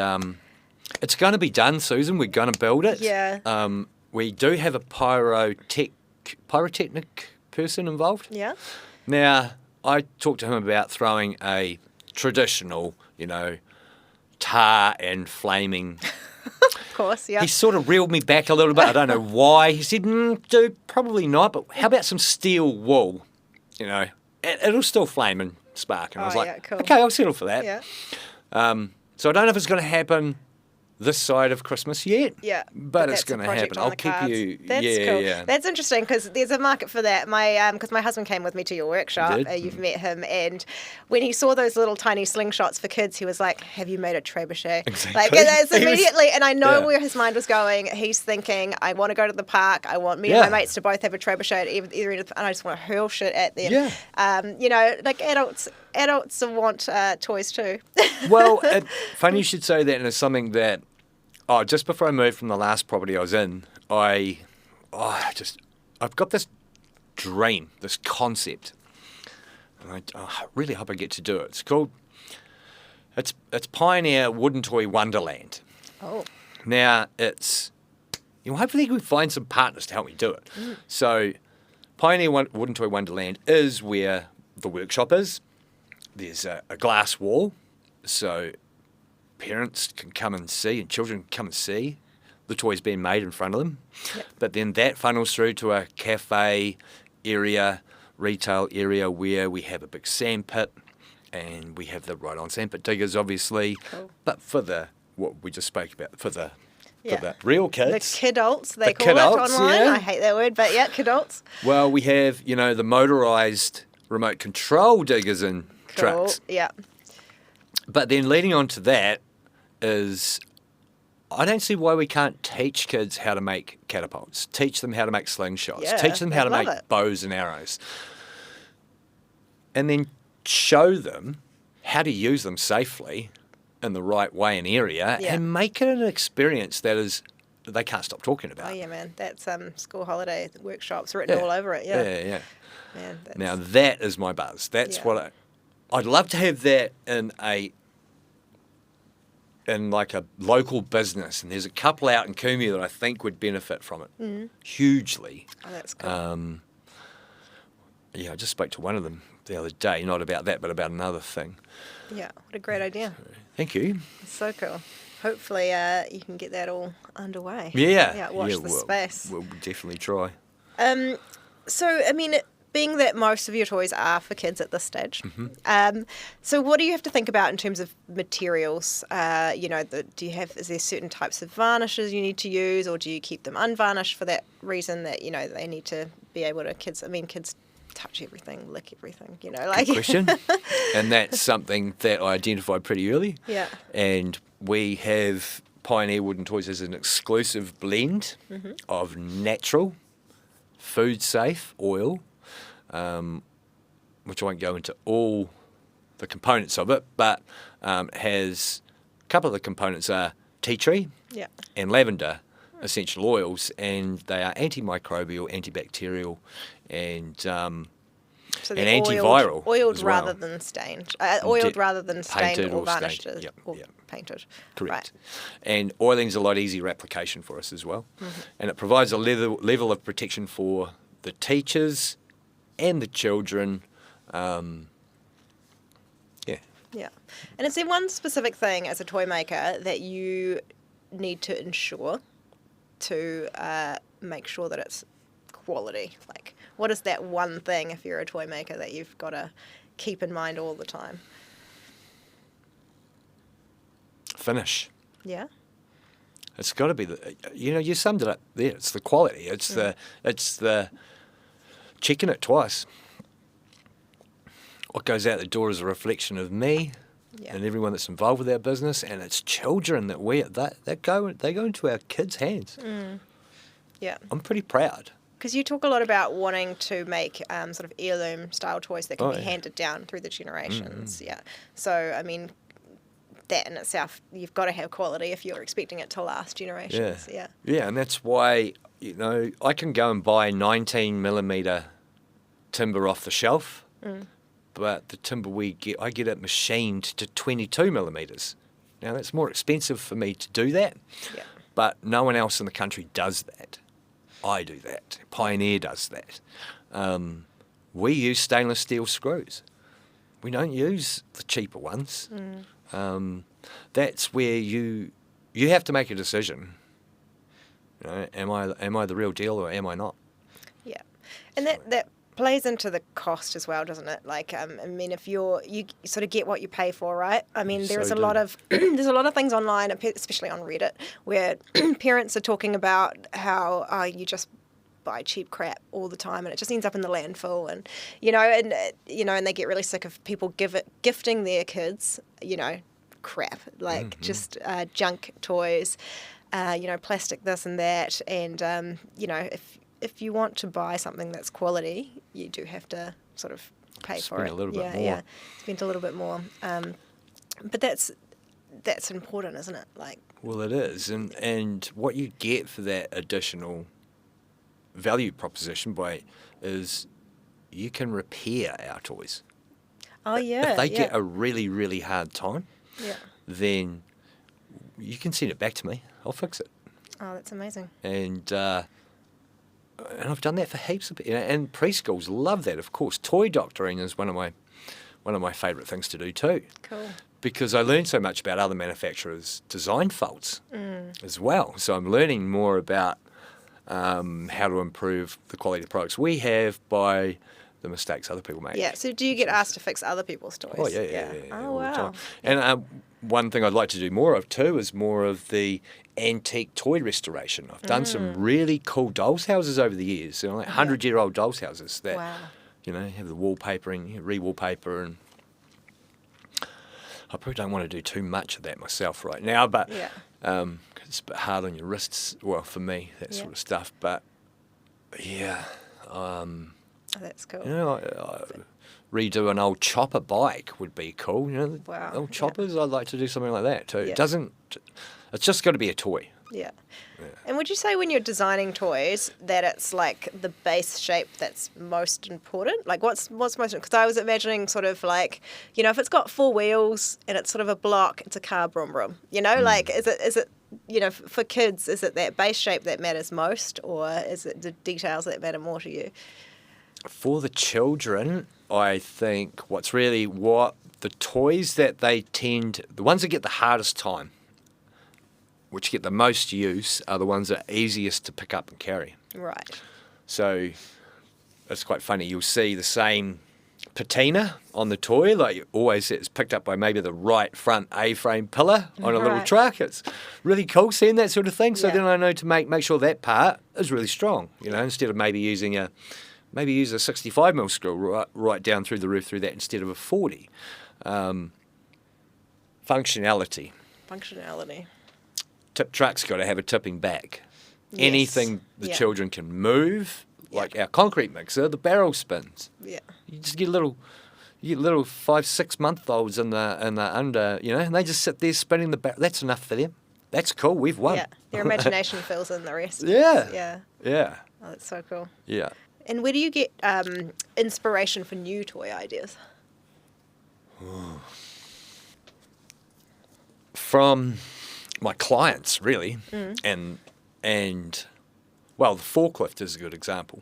it's going to be done, Susan. We're going to build it. Yeah. We do have a pyrotechnic person involved. Yeah. Now, I talked to him about throwing a traditional, tar and flaming. Of course. Yeah. He sort of reeled me back a little bit. I don't know why. He said, dude, probably not, but how about some steel wool? It'll still flame and spark. And I was Oh, like, yeah, cool. okay, I'll settle for that. Yeah. So I don't know if it's going to happen this side of Christmas yet. Yeah, but it's that's a going to project happen. on I'll the keep cards. you. That's yeah, cool. yeah. That's interesting because there's a market for that. Because my husband came with me to your workshop. You did? You've met him, and when he saw those little tiny slingshots for kids, he was like, "Have you made a trebuchet?" Exactly. Like it's immediately, and I know Yeah. where his mind was going. He's thinking, "I want to go to the park. I want me and Yeah. my mates to both have a trebuchet at either end, and I just want to hurl shit at them." Yeah. Like adults want toys too. Well, funny you should say that, and it's something that, just before I moved from the last property I was in, I've got this dream, this concept, and I really hope I get to do it. It's Pioneer Wooden Toy Wonderland. Oh. Now hopefully we find some partners to help me do it. So, Pioneer Wooden Toy Wonderland is where the workshop is. There's a glass wall, so parents can come and see, and children can come and see the toys being made in front of them. Yep. But then that funnels through to a cafe area, retail area, where we have a big sandpit, and we have the ride-on sandpit diggers, obviously. Cool. But for what we just spoke about, for the Yeah. real The kids. kidults, they The call kidults, it online. yeah. I hate that word, but yeah, kidults. Well, we have, the motorised remote control diggers and Cool. trucks. Yeah. But then leading on to that is, I don't see why we can't teach kids how to make catapults, teach them how to make slingshots, Yeah, teach them how to they'd make love it. bows and arrows, and then show them how to use them safely in the right way and area, Yeah. and make it an experience that they can't stop talking about. Oh yeah, man. That's school holiday workshops written all over it. Yeah. Yeah. Man, that's, Now that is my buzz. That's Yeah. what I'd love to have that in like a local business, and there's a couple out in Kumeu that I think would benefit from it hugely. oh, that's cool. I just spoke to one of them the other day, not about that, but about another thing. Yeah, what a great idea. Thank you. It's so cool. Hopefully you can get that all underway. Yeah. Yeah, watch the space. We'll definitely try. So, I mean, being that most of your toys are for kids at this stage, Mm-hmm. so what do you have to think about in terms of materials? Is there certain types of varnishes you need to use, or do you keep them unvarnished for that reason that, they need to be able to, kids touch everything, lick everything, like. Good question. And that's something that I identified pretty early. Yeah. And we have Pioneer Wooden Toys as an exclusive blend of natural, food-safe oil, which I won't go into all the components of it, but has a couple of the components are tea tree Yeah. and lavender essential oils, and they are antimicrobial, antibacterial, and So and they're antiviral oiled as well. rather than stained. Oiled rather than stained Painted or or varnished stained. Yep, or yep. painted. Correct. Right. And oiling's a lot easier application for us as well. And it provides a level of protection for the teachers and the children. Yeah. And is there one specific thing as a toy maker that you need to ensure to make sure that it's quality? Like, what is that one thing, if you're a toy maker, that you've got to keep in mind all the time? Finish. Yeah. It's got to be you summed it up there. It's the quality. It's the checking it twice. What goes out the door is a reflection of me Yeah. and everyone that's involved with our business, and it's children that go into our kids' hands. Yeah. I'm pretty proud. Because you talk a lot about wanting to make sort of heirloom style toys that can Oh, be yeah. handed down through the generations. Yeah. So, I mean, that in itself, you've got to have quality if you're expecting it to last generations. Yeah. Yeah, and that's why, I can go and buy 19mm timber off the shelf, but the timber I get it machined to 22mm. Now, that's more expensive for me to do that, Yeah. but no one else in the country does that. I do that. Pioneer does that. We use stainless steel screws. We don't use the cheaper ones. That's where you have to make a decision. Am I the real deal or am I not? Yeah. And that plays into the cost as well, doesn't it? Like, I mean, if you sort of get what you pay for, right? I mean, there's So a lot do. of there's a lot of things online, especially on Reddit, where parents are talking about how you just buy cheap crap all the time and it just ends up in the landfill, and and they get really sick of people gifting their kids crap, like just junk toys, plastic this and that, and if you want to buy something that's quality, you do have to sort of pay for Spend it. a little bit more. Yeah, spend a little bit more. But that's important, isn't it? Like, Well, it is, and what you get for that additional value proposition is you can repair our toys. oh yeah, If they yeah. get a really, really hard time, Yeah. then you can send it back to me. I'll fix it. Oh, that's amazing. And I've done that for heaps of people. And preschools love that, of course. Toy doctoring is one of my favourite things to do too. Cool. Because I learned so much about other manufacturers' design faults as well. So I'm learning more about how to improve the quality of the products we have by the mistakes other people make. Yeah. So do you get asked to fix other people's toys? Oh, yeah. Oh, all the wow. time. And one thing I'd like to do more of too is more of the antique toy restoration. I've done some really cool dolls houses over the years, like 100-year-old dolls houses that, Wow. have the wallpapering, re-wallpaper, and I probably don't want to do too much of that myself right now, but Yeah. 'cause it's a bit hard on your wrists, well, for me, that sort of stuff. But, yeah, Oh, that's cool. redo an old chopper bike would be cool. Wow, Old yeah. choppers, I'd like to do something like that too. Yeah. It's just got to be a toy. Yeah. And would you say when you're designing toys that it's like the base shape that's most important? Like what's most important? Because I was imagining sort of like, if it's got 4 wheels and it's sort of a block, it's a car brum brum. Like is it for kids, is it that base shape that matters most, or is it the details that matter more to you? For the children, I think what the toys that the ones that get the hardest time, which get the most use, are the ones that are easiest to pick up and carry. Right. So it's quite funny. You'll see the same patina on the toy, like always it's picked up by maybe the right front A-frame pillar on a little Right. truck. It's really cool seeing that sort of thing. So Yeah. then I know to make sure that part is really strong, instead of maybe use a 65mm screw right down through the roof through that instead of a 40. Functionality. Tip truck's got to have a tipping back. Yes. Anything the Yeah. children can move, like our concrete mixer, the barrel spins. Yeah. You just get little 5-6-month-olds in the under, and they just sit there spinning the barrel. That's enough for them. That's cool. We've won. Yeah. Their imagination fills in the rest. Yeah. Yeah. Yeah. Oh, that's so cool. Yeah. And where do you get inspiration for new toy ideas? From my clients, really, and well, the forklift is a good example.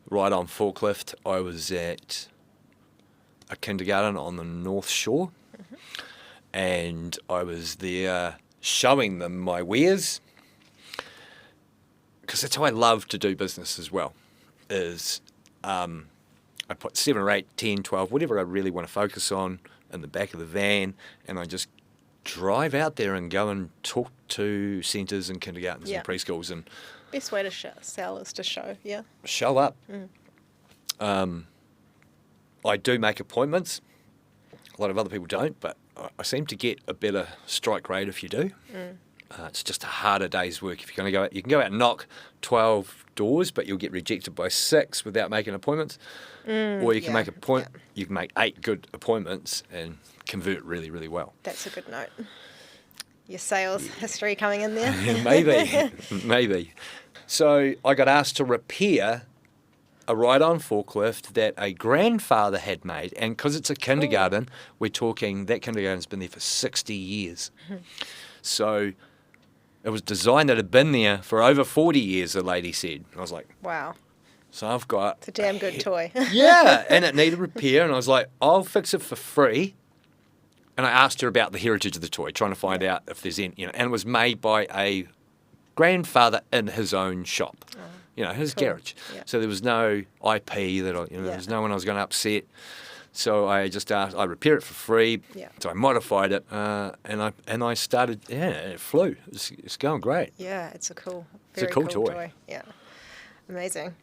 Right on forklift, I was at a kindergarten on the North Shore, and I was there showing them my wares, because that's how I love to do business as well, is I put 7 or 8, 10, 12, whatever I really want to focus on in the back of the van, and I just drive out there and go and talk to centres and kindergartens Yeah. and preschools and Best way to sell is to show, yeah. show up. I do make appointments. A lot of other people don't, but I seem to get a better strike rate if you do. It's just a harder day's work. If you're going to go out, you can go out and knock 12 doors, but you'll get rejected by 6 without making appointments. Or you can yeah, you can make 8 good appointments and convert really, really well. That's a good note. Your sales history coming in there. Maybe. So I got asked to repair a ride-on forklift that a grandfather had made, and because it's a kindergarten, we're talking that kindergarten's been there for 60 years. So it was designed that had been there for over 40 years, the lady said. I was like, Wow. so I've got... It's a damn good toy. Yeah, and it needed repair, and I was like, I'll fix it for free. And I asked her about the heritage of the toy, trying to find out if there's any, and it was made by a grandfather in his own shop, his cool. garage. Yeah. So there was no IP that there was no one I was going to upset. So I just asked, I repair it for free. Yeah. So I modified it, and I started. Yeah, it flew. It's going great. Yeah, it's a cool, It's a cool toy. Yeah, amazing.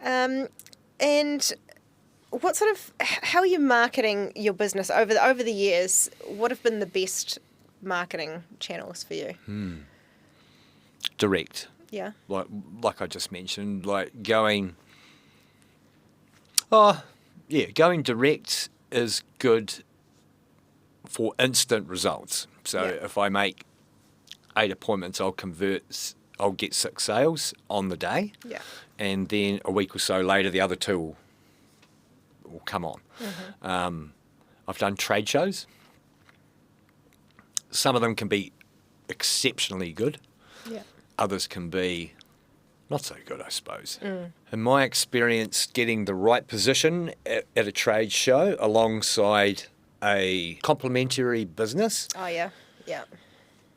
And what sort of, how are you marketing your business over the years? What have been the best marketing channels for you? Direct. Yeah. Like I just mentioned, like going direct is good for instant results. So if I make 8 appointments, I'll get 6 sales on the day. Yeah. And then a week or so later, the other 2 will come on. I've done trade shows. Some of them can be exceptionally good. Yeah. Others can be not so good, I suppose. In my experience, getting the right position at a trade show alongside a complementary business Oh, yeah. Yeah.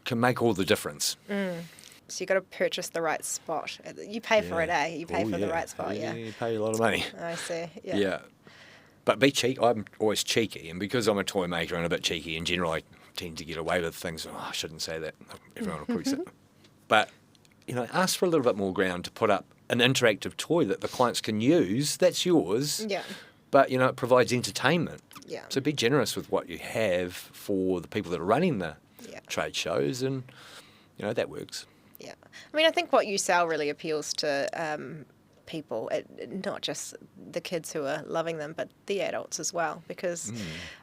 can make all the difference. So you got to purchase the right spot. You pay for it, eh? You pay for the right spot, yeah. You pay a lot of money. I see. Yeah. Yeah. But be cheeky. I'm always cheeky, and because I'm a toy maker and a bit cheeky in general, I tend to get away with things. Oh, I shouldn't say that. Everyone will probably say it. But, ask for a little bit more ground to put up an interactive toy that the clients can use. That's yours. Yeah. But, it provides entertainment. Yeah. So be generous with what you have for the people that are running the trade shows, and, that works. Yeah. I mean, I think what you sell really appeals to people, not just the kids who are loving them, but the adults as well. Because,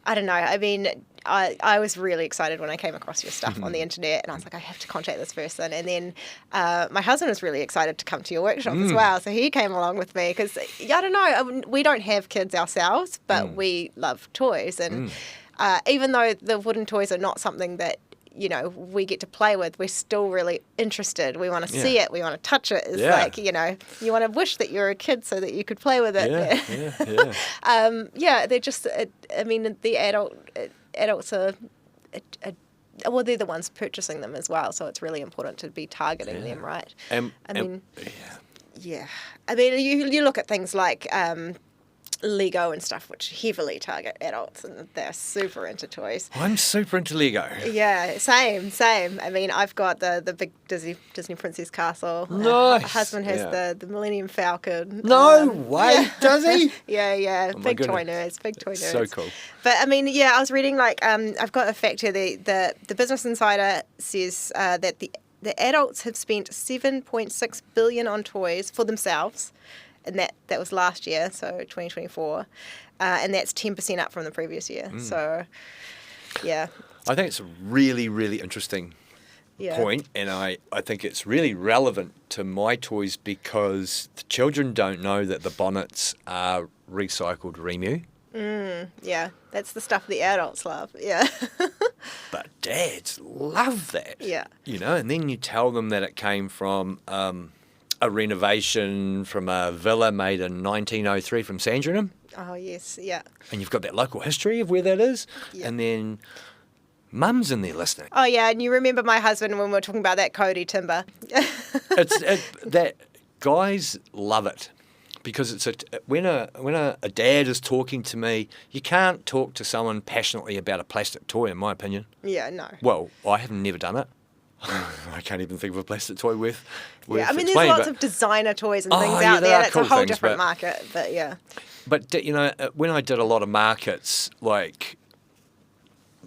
I don't know, I mean, I was really excited when I came across your stuff on the internet, and I was like, I have to contact this person. And then my husband was really excited to come to your workshop as well. So he came along with me because, I don't know, we don't have kids ourselves, but we love toys. And even though the wooden toys are not something that we get to play with, we're still really interested. We want to see it. We want to touch it. It's like, you want to wish that you're a kid so that you could play with it. They're just, I mean, the adults are, well, they're the ones purchasing them as well. So it's really important to be targeting them, right? I mean, you look at things like, Lego and stuff, which heavily target adults, and they're super into toys. I'm super into Lego. Yeah, same. I mean, I've got the big Disney Princess Castle. Nice. My husband has the Millennium Falcon. No way, does he? Yeah. Oh, big toy nerds. So cool. But I mean, I was reading I've got a fact here. The Business Insider says that the adults have spent $7.6 billion on toys for themselves. And that was last year, so 2024, and that's 10% up from the previous year. So, yeah. I think it's a really, really interesting point, and I think it's really relevant to my toys because the children don't know that the bonnets are recycled Remu. Yeah, that's the stuff the adults love, But dads love that. Yeah. And then you tell them that it came from a renovation from a villa made in 1903 from Sandringham. Oh, yes, yeah. And you've got that local history of where that is. Yeah. And then mum's in there listening. Oh, yeah, and you remember my husband when we were talking about that Cody timber. That guys love it because it's when a dad is talking to me, you can't talk to someone passionately about a plastic toy, in my opinion. Yeah, no. Well, I have never done it. I can't even think of a plastic toy worth I mean, there's lots of designer toys and things out there. That's cool, a whole different market, but yeah. But, when I did a lot of markets, like,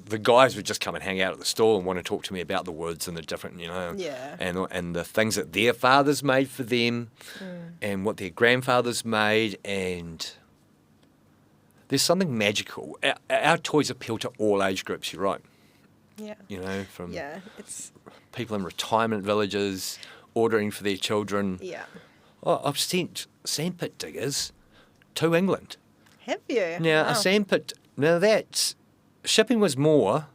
the guys would just come and hang out at the store and want to talk to me about the woods and the different, and the things that their fathers made for them and what their grandfathers made, and there's something magical. Our toys appeal to all age groups, you're right. Yeah. From it's people in retirement villages ordering for their children. Yeah. Oh, I've sent sandpit diggers to England. Have you? Now, a sandpit, that's, shipping was more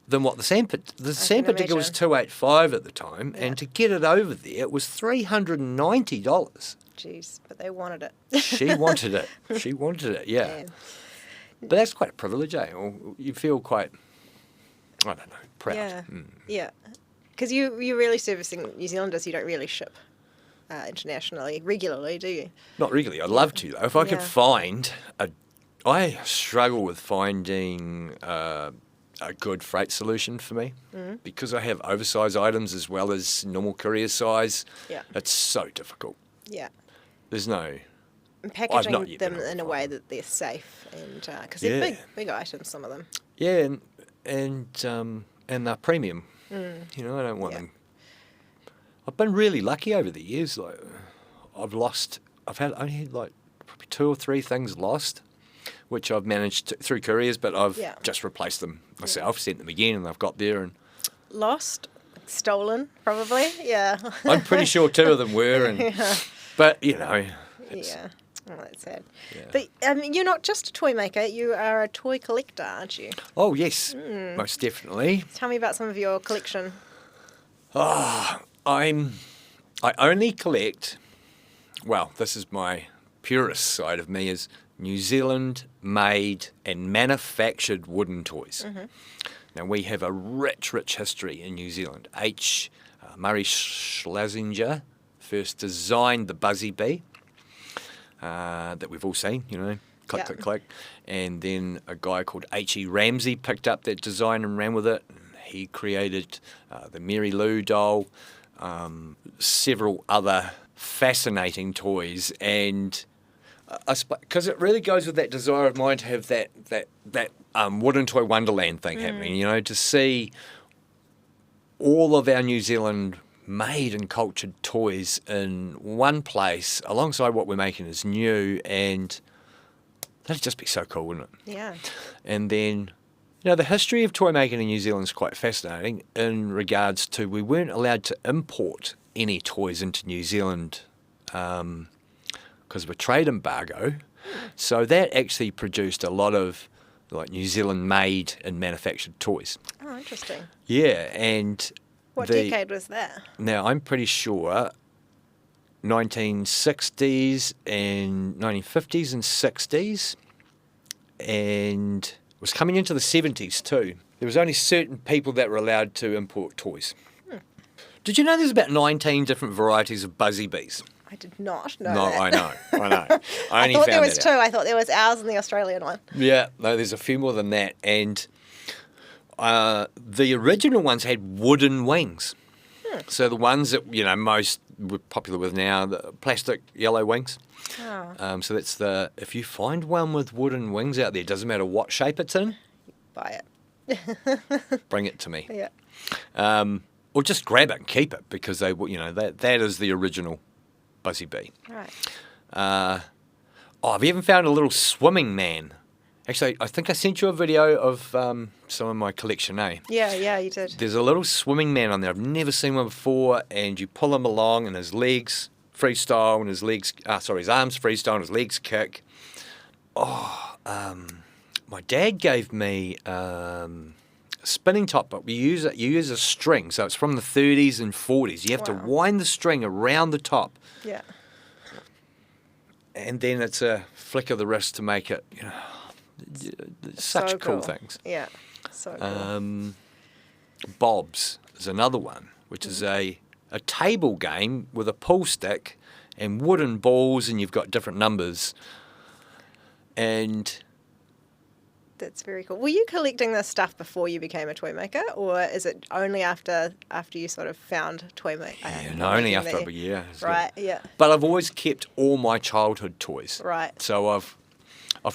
than what the sandpit digger was $285 at the time, and to get it over there, it was $390. Jeez, but they wanted it. She wanted it, yeah. But that's quite a privilege, eh? Or you feel quite, I don't know, proud. Yeah. Because you're really servicing New Zealanders. You don't really ship internationally regularly, do you? Not regularly. I'd love to, though. If I could Yeah. find I struggle with finding a good freight solution for me because I have oversized items as well as normal courier size. Yeah. It's so difficult. Yeah. There's no... And I've packaging not yet them been able to in a find way them. that they're safe, and because they're Yeah. big items, some of them. Yeah, and they're premium. You know, I don't want Yeah. them. I've been really lucky over the years. Like, I've only had like probably 2 or 3 things lost, which I've managed through couriers, but I've Yeah. just replaced them myself, sent them again, and I've got there. And Lost, stolen, probably. Yeah. I'm pretty sure 2 of them were. And Yeah. but you know, it's, Yeah. Oh, that's sad. Yeah. But you're not just a toy maker, you are a toy collector, aren't you? oh yes, most definitely. Tell me about some of your collection. I only collect, well, this is my purist side of me, is New Zealand made and manufactured wooden toys. Now we have a rich history in New Zealand. Murray Schlesinger first designed the Buzzy Bee that we've all seen, you know, click, Yeah. click, click. And then a guy called H.E. Ramsey picked up that design and ran with it. He created the Mary Lou doll, several other fascinating toys, and because it really goes with that desire of mine to have that wooden toy wonderland thing happening. You know, to see all of our New Zealand made and cultured toys in one place alongside what we're making is new, and that'd just be so cool, wouldn't it? Yeah. And then, you know, the history of toy making in New Zealand is quite fascinating in regards to we weren't allowed to import any toys into New Zealand because of a trade embargo. So that actually produced a lot of like New Zealand made and manufactured toys. Oh, interesting. Yeah, and What decade was that? now I'm pretty sure 1960s and 1950s and 60s, and it was coming into the 70s too. There was only certain people that were allowed to import toys. Did you know there's about 19 different varieties of Buzzy Bees? I did not know No, that. I know. I only I thought found there was that 2. out. I thought there was ours and the Australian one. Yeah, no, there's a few more than that. And the original ones had wooden wings. So the ones that, you know, most we're popular with now, the plastic yellow wings. Oh, So that's if you find one with wooden wings out there, doesn't matter what shape it's in, buy it. bring it to me. Yeah. Or just grab it and keep it because that is the original Buzzy Bee. Right. I've even found a little swimming man. Actually, I think I sent you a video of some of my collection, eh? Yeah, you did. There's a little swimming man on there. I've never seen one before, and you pull him along and his legs freestyle and his arms freestyle and his legs kick. My dad gave me a spinning top, but you use a string, so it's from the 30s and 40s. You have to Wow. wind the string around the top, Yeah. and then it's a flick of the wrist to make it, you know, such So cool things. Yeah. So cool. Bobs is another one, which is a table game with a pool stick and wooden balls, and you've got different numbers. And That's very cool. Were you collecting this stuff before you became a toy maker, or is it only after you sort of found toy making? only after a year. Right. Yeah. But I've always kept all my childhood toys. Right. So I've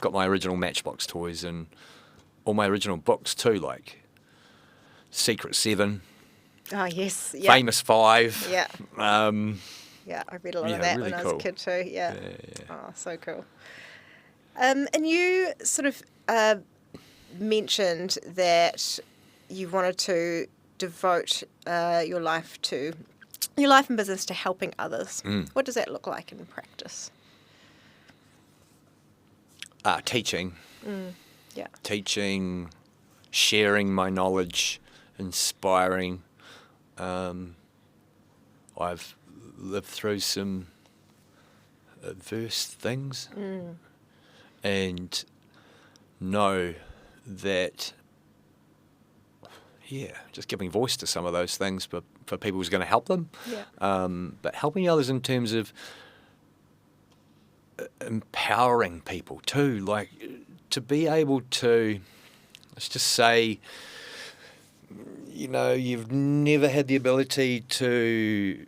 got my original Matchbox toys and all my original books too, like Secret 7, Oh yes. Yeah. Famous 5. Yeah. Um, Yeah. I read a lot Yeah, of that really when I was a cool. kid too. Yeah. yeah. Oh, so cool. And you sort of mentioned that you wanted to devote your life and business to helping others. What does that look like in practice? Teaching. Yeah. Teaching, sharing my knowledge, inspiring. I've lived through some adverse things and know that, just giving voice to some of those things for people who's going to help them. Yeah. But helping others in terms of empowering people too, like to be able to, let's just say, you've never had the ability to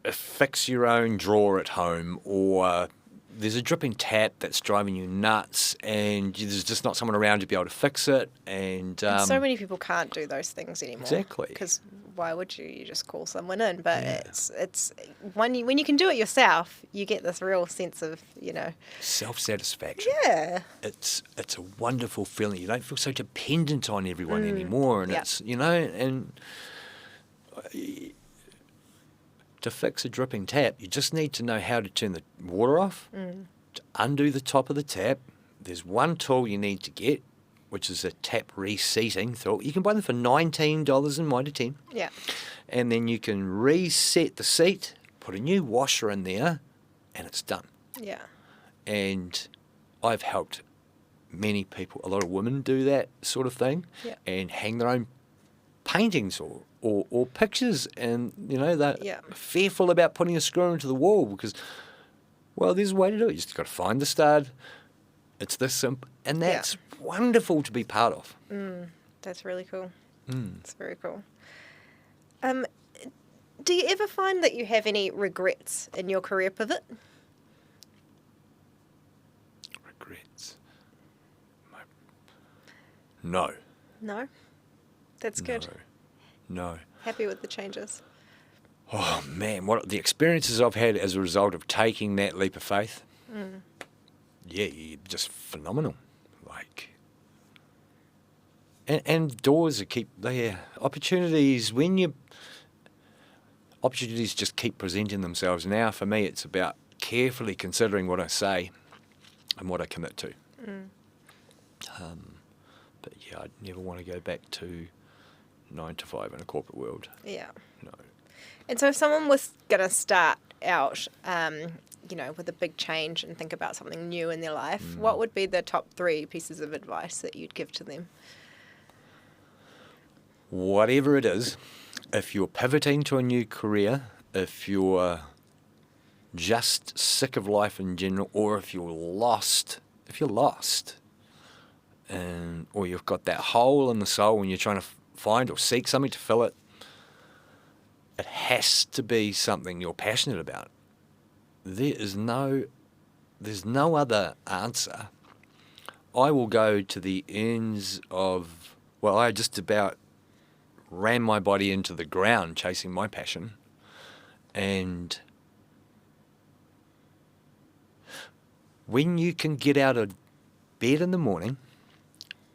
fix your own drawer at home, or there's a dripping tap that's driving you nuts and there's just not someone around to be able to fix it. And so many people can't do those things anymore. Exactly. Because why would you? You just call someone in. But it's when you can do it yourself, you get this real sense of, self-satisfaction. Yeah. It's a wonderful feeling. You don't feel so dependent on everyone anymore. And it's, and to fix a dripping tap, you just need to know how to turn the water off, to undo the top of the tap. There's one tool you need to get, which is a tap reseating tool. You can buy them for $19 in Mitre 10. Yeah. And then you can reset the seat, put a new washer in there, and it's done. Yeah. And I've helped many people, a lot of women do that sort of thing, and hang their own paintings or pictures, and they're fearful about putting a screw into the wall because, well, there's a way to do it. You just got to find the stud. It's this simple, and that's wonderful to be part of. That's really cool. It's very cool. Do you ever find that you have any regrets in your career pivot? Regrets? No. No? That's good. No. Happy with the changes? Oh, man, what the experiences I've had as a result of taking that leap of faith, just phenomenal. Like, and doors opportunities, opportunities just keep presenting themselves. Now, for me, it's about carefully considering what I say and what I commit to. But I'd never want to go back to 9 to 5 in a corporate world. Yeah. No. And so if someone was going to start out, with a big change and think about something new in their life, what would be the top 3 pieces of advice that you'd give to them? Whatever it is, if you're pivoting to a new career, if you're just sick of life in general, or if you're lost, or you've got that hole in the soul and you're trying to find or seek something to fill it, it has to be something you're passionate about. There's no other answer. I will go to the ends of, I just about ran my body into the ground chasing my passion. And when you can get out of bed in the morning,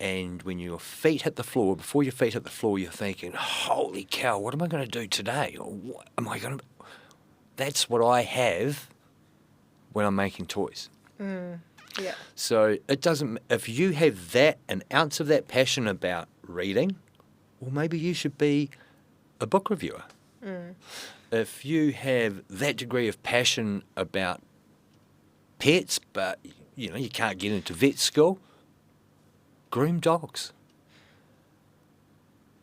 and when your feet hit the floor, before your feet hit the floor, you're thinking, holy cow, what am I going to do today? Or what am I going to... That's what I have when I'm making toys. Yeah. So it doesn't... If you have an ounce of that passion about reading, well, maybe you should be a book reviewer. If you have that degree of passion about pets, but, you can't get into vet school, groom dogs.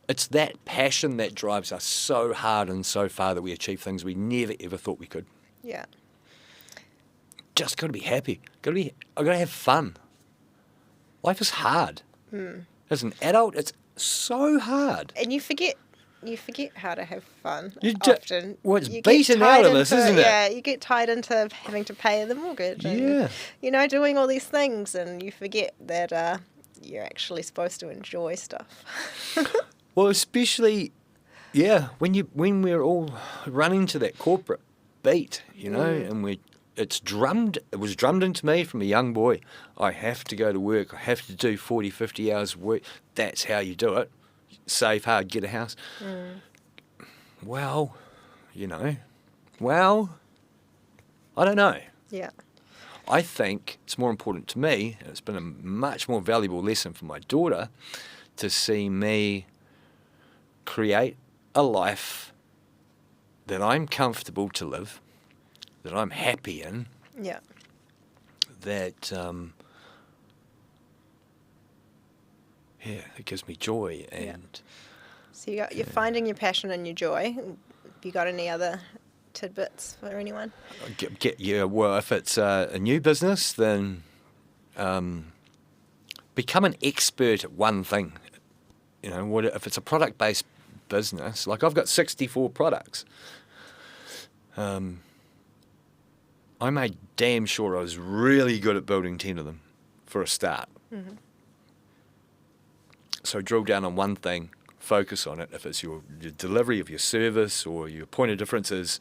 It's that passion that drives us so hard and so far that we achieve things we never ever thought we could. Yeah. Just got to be happy. I've got to have fun. Life is hard. As an adult, it's so hard. And you forget how to have fun often. Well, it's beaten out of us, isn't it? Yeah, you get tied into having to pay the mortgage and, doing all these things, and you forget that you're actually supposed to enjoy stuff. Well, especially, when we're all running to that corporate beat, and it was drummed into me from a young boy. I have to go to work. I have to do 40, 50 hours of work. That's how you do it. Save hard, get a house. Well, I don't know. Yeah. I think it's more important to me, and it's been a much more valuable lesson for my daughter, to see me create a life that I'm comfortable to live, that I'm happy in, that it gives me joy. And So you're finding your passion and your joy. Have you got any other tidbits for anyone? Well, if it's a new business, then become an expert at one thing. You know, if it's a product-based business, like I've got 64 products, I made damn sure I was really good at building 10 of them for a start. Mm-hmm. So drill down on one thing, focus on it. If it's your delivery of your service, or your point of difference is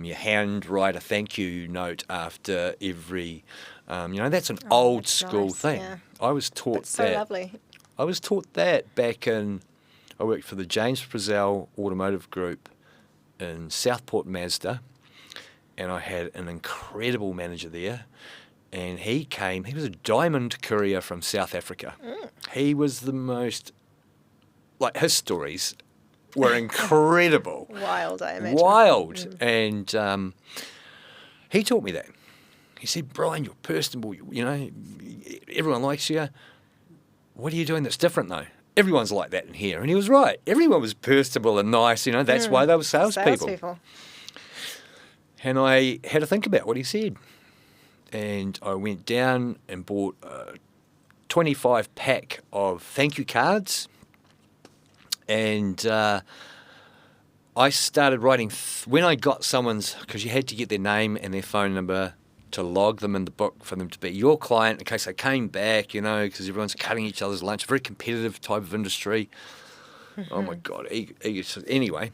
you hand write a thank you note after every, that's an old school thing. Yeah. I was taught that's so lovely. I was taught that back in, I worked for the James Frizzell Automotive Group in Southport Mazda, and I had an incredible manager there. And he was a diamond courier from South Africa. Mm. He was the most, his stories were incredible. Wild, I imagine. Wild. Mm. And he taught me that. He said, Bryan, you're personable, everyone likes you. What are you doing that's different, though? Everyone's like that in here. And he was right. Everyone was personable and nice, that's why they were salespeople. And I had to think about what he said. And I went down and bought a 25-pack of thank you cards. And I started writing, when I got someone's, because you had to get their name and their phone number to log them in the book for them to be your client in case they came back, because everyone's cutting each other's lunch. A very competitive type of industry. Mm-hmm. Oh, my God. Anyway.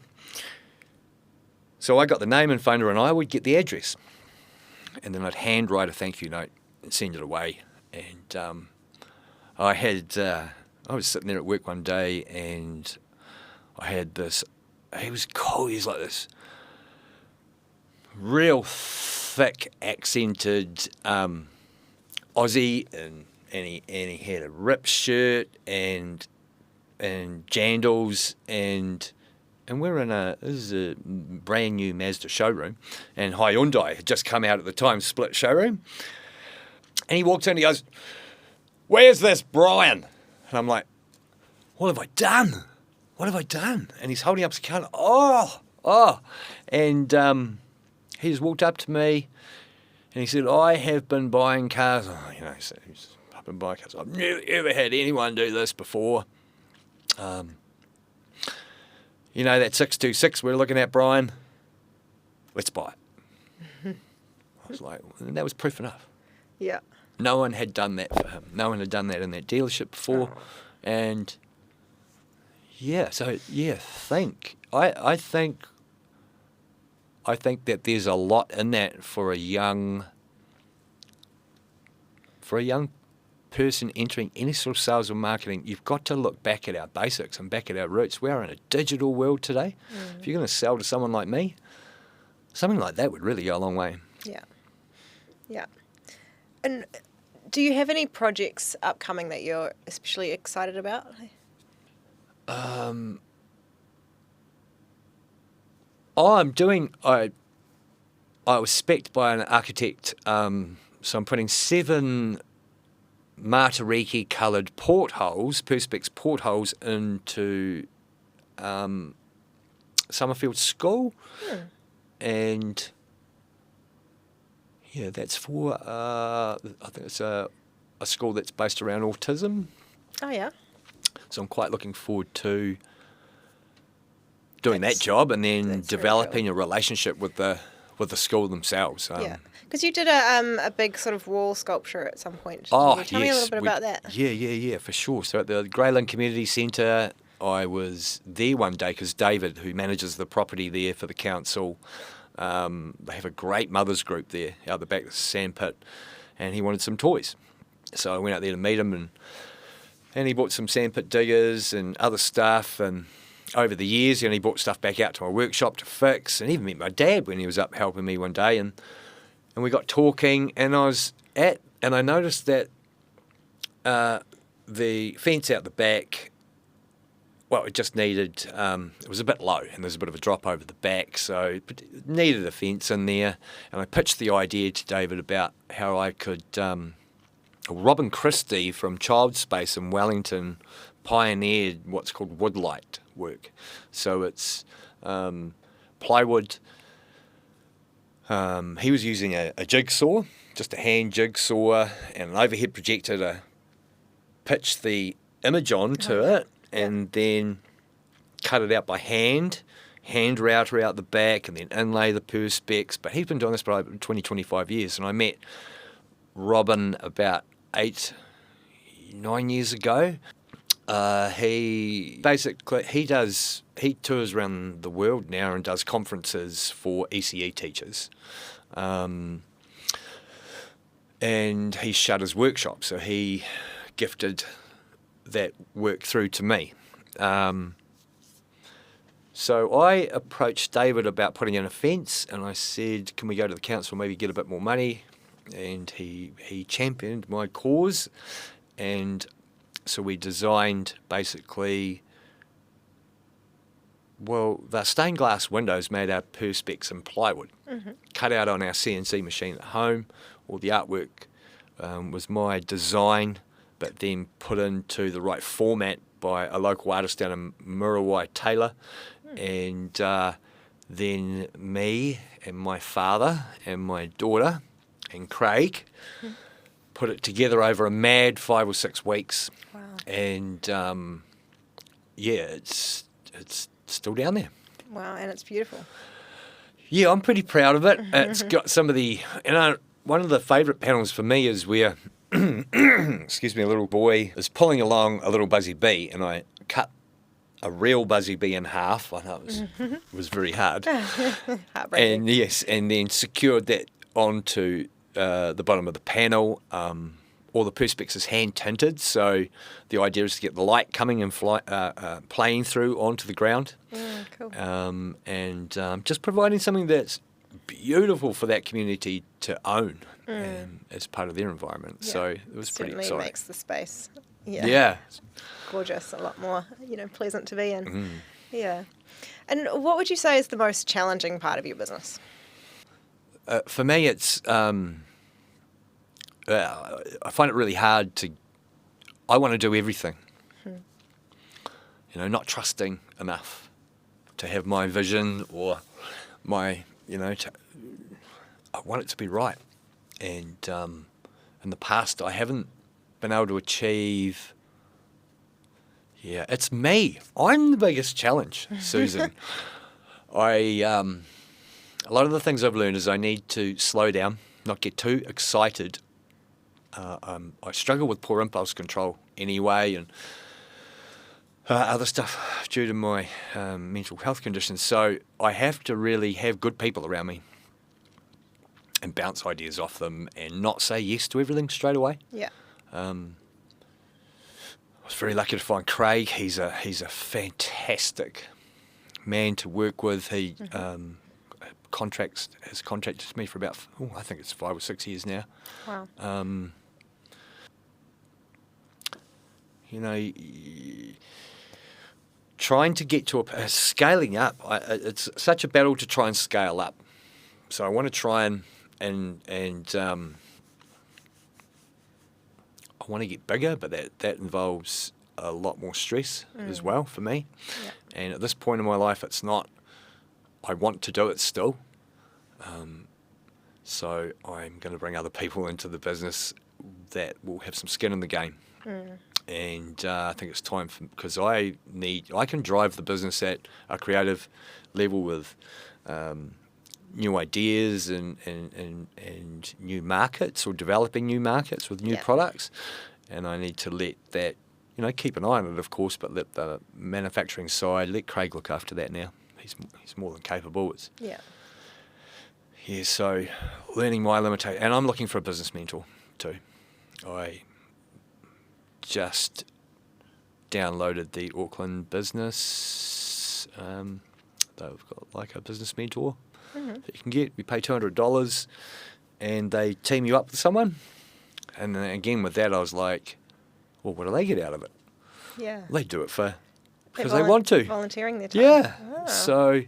So I got the name and phone number, and I would get the address. And then I'd hand write a thank you note and send it away. And I was sitting there at work one day, and I had this, he was cool, he's like this real thick accented Aussie, and he had a ripped shirt and jandals, and we're in this is a brand new Mazda showroom, and Hyundai had just come out at the time, split showroom. And he walked in and he goes, "Where's this Bryan?" And I'm like, what have I done? What have I done? And he's holding up his card. Oh. And he just walked up to me and he said, "I have been buying cars." So I've been buying cars. I've never ever had anyone do this before. That 626 we're looking at, Bryan, let's buy it. I was like, and that was proof enough. Yeah. No one had done that for him. No one had done that in that dealership before. Oh. And I think that there's a lot in that for a young person entering any sort of sales or marketing. You've got to look back at our basics and back at our roots. We are in a digital world today. Mm. If you're going to sell to someone like me, something like that would really go a long way. Yeah. And do you have any projects upcoming that you're especially excited about? I was spec'd by an architect, so I'm putting 7 Matariki coloured portholes, Perspex portholes, into Summerfield School. And that's for I think it's a school that's based around autism. Oh yeah. So I'm quite looking forward to doing that job, and then developing a relationship with the school themselves. Because you did a big sort of wall sculpture at some point. Tell me a little bit about that. Yeah, for sure. So at the Greyland Community Centre, I was there one day because David, who manages the property there for the council, they have a great mothers group there out the back of the sandpit, and he wanted some toys. So I went out there to meet him, and he bought some sandpit diggers and other stuff, and over the years, he brought stuff back out to my workshop to fix, and even met my dad when he was up helping me one day, and we got talking, and I noticed that the fence out the back, well, it just needed, it was a bit low, and there's a bit of a drop over the back, so it needed a fence in there, and I pitched the idea to David about how I could, Robin Christie from Child Space in Wellington pioneered what's called woodlight work. So it's plywood. He was using a jigsaw, just a hand jigsaw, and an overhead projector to pitch the image onto it, and then cut it out by hand router out the back, and then inlay the perspex. But he's been doing this for over 20, 25 years, and I met Robin about 8-9 years ago. He tours around the world now and does conferences for ECE teachers, and he shut his workshop, so he gifted that work through to me. So I approached David about putting in a fence, and I said, can we go to the council, maybe get a bit more money? And he championed my cause, and so we designed basically, well, they're stained glass windows made out of perspex and plywood, cut out on our CNC machine at home. All the artwork was my design, but then put into the right format by a local artist down in Muriwai, Taylor. And then me and my father and my daughter and Craig put it together over a mad 5 or 6 weeks. Wow. And it's still down there. Wow, and it's beautiful. Yeah, I'm pretty proud of it. It's got some of the, one of the favourite panels for me is where, excuse me, a little boy is pulling along a little buzzy bee, and I cut a real buzzy bee in half. I know it was very hard. Heartbreaking. And then secured that onto the bottom of the panel. All the perspex is hand tinted, so the idea is to get the light coming and playing through onto the ground. Cool. And just providing something that's beautiful for that community to own as part of their environment. Yeah. So it was pretty exciting. Certainly makes the space. Yeah. Gorgeous, a lot more, pleasant to be in. Yeah. And what would you say is the most challenging part of your business? For me, it's I find it really hard I want to do everything. Not trusting enough to have my vision or my, I want it to be right. And in the past, I haven't been able to achieve. Yeah, it's me. I'm the biggest challenge, Susan. A lot of the things I've learned is I need to slow down, not get too excited. I struggle with poor impulse control anyway, and other stuff due to my mental health conditions. So I have to really have good people around me and bounce ideas off them and not say yes to everything straight away. Yeah. I was very lucky to find Craig. He's a fantastic man to work with. He has contracted me for about, I think it's 5 or 6 years now. Wow. Trying to get to scaling up. It's such a battle to try and scale up. So I want to try and I want to get bigger, but that involves a lot more stress as well for me. Yeah. And at this point in my life, it's not, I want to do it still. So I'm going to bring other people into the business that will have some skin in the game. And I think it's time because I can drive the business at a creative level with new ideas and new markets, or developing new markets with new products. And I need to let that, keep an eye on it, of course, but let the manufacturing side, let Craig look after that now. He's more than capable. So learning my limitation, and I'm looking for a business mentor too. I just downloaded the Auckland Business. They've got like a business mentor that you can get. We pay $200 and they team you up with someone. And then again with that, I was like, well, what do they get out of it? Yeah. They do it because they want to. Volunteering their time. Yeah. Oh. So,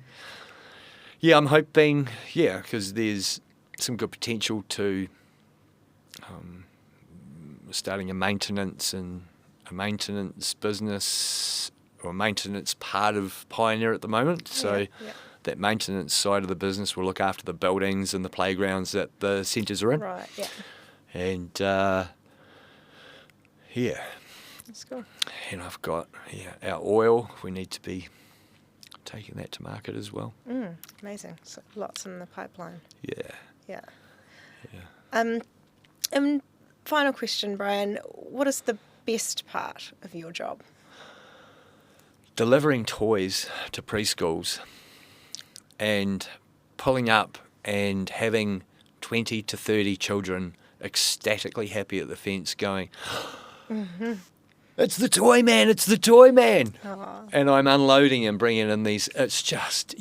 I'm hoping, because there's some good potential to starting a maintenance and a maintenance business or a maintenance part of Pioneer at the moment. So that maintenance side of the business will look after the buildings and the playgrounds that the centres are in. Right, yeah. And That's cool. and I've got our oil. We need to be taking that to market as well. Amazing. So lots in the pipeline. Yeah. And final question, Brian. What is the best part of your job? Delivering toys to preschools and pulling up and having 20 to 30 children ecstatically happy at the fence going, it's the toy man, it's the toy man. Aww. And I'm unloading and bringing in these, it's just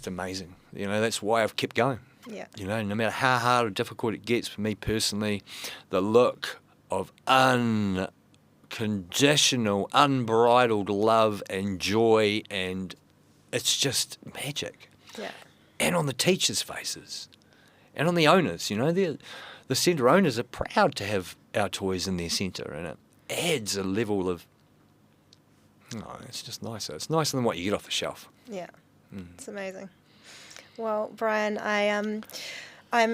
amazing. You know, that's why I've kept going. Yeah. You know, no matter how hard or difficult it gets for me personally, the look of unconditional, unbridled love and joy, and it's just magic. Yeah. And on the teachers' faces, and on the owners, you know, the centre owners are proud to have our toys in their centre, and it adds a level of, it's just nicer. It's nicer than what you get off the shelf. Yeah. It's amazing. Well, Brian, I'm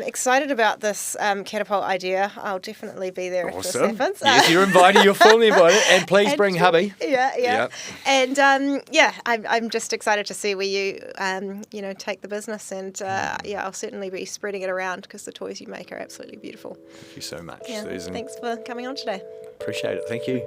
excited about this catapult idea. I'll definitely be there if this happens. Yes, you're invited. You're fully invited. And please bring hubby. Yeah. And I'm just excited to see where you take the business. And I'll certainly be spreading it around because the toys you make are absolutely beautiful. Thank you so much, Yeah, Susan. thanks for coming on today. Appreciate it. Thank you.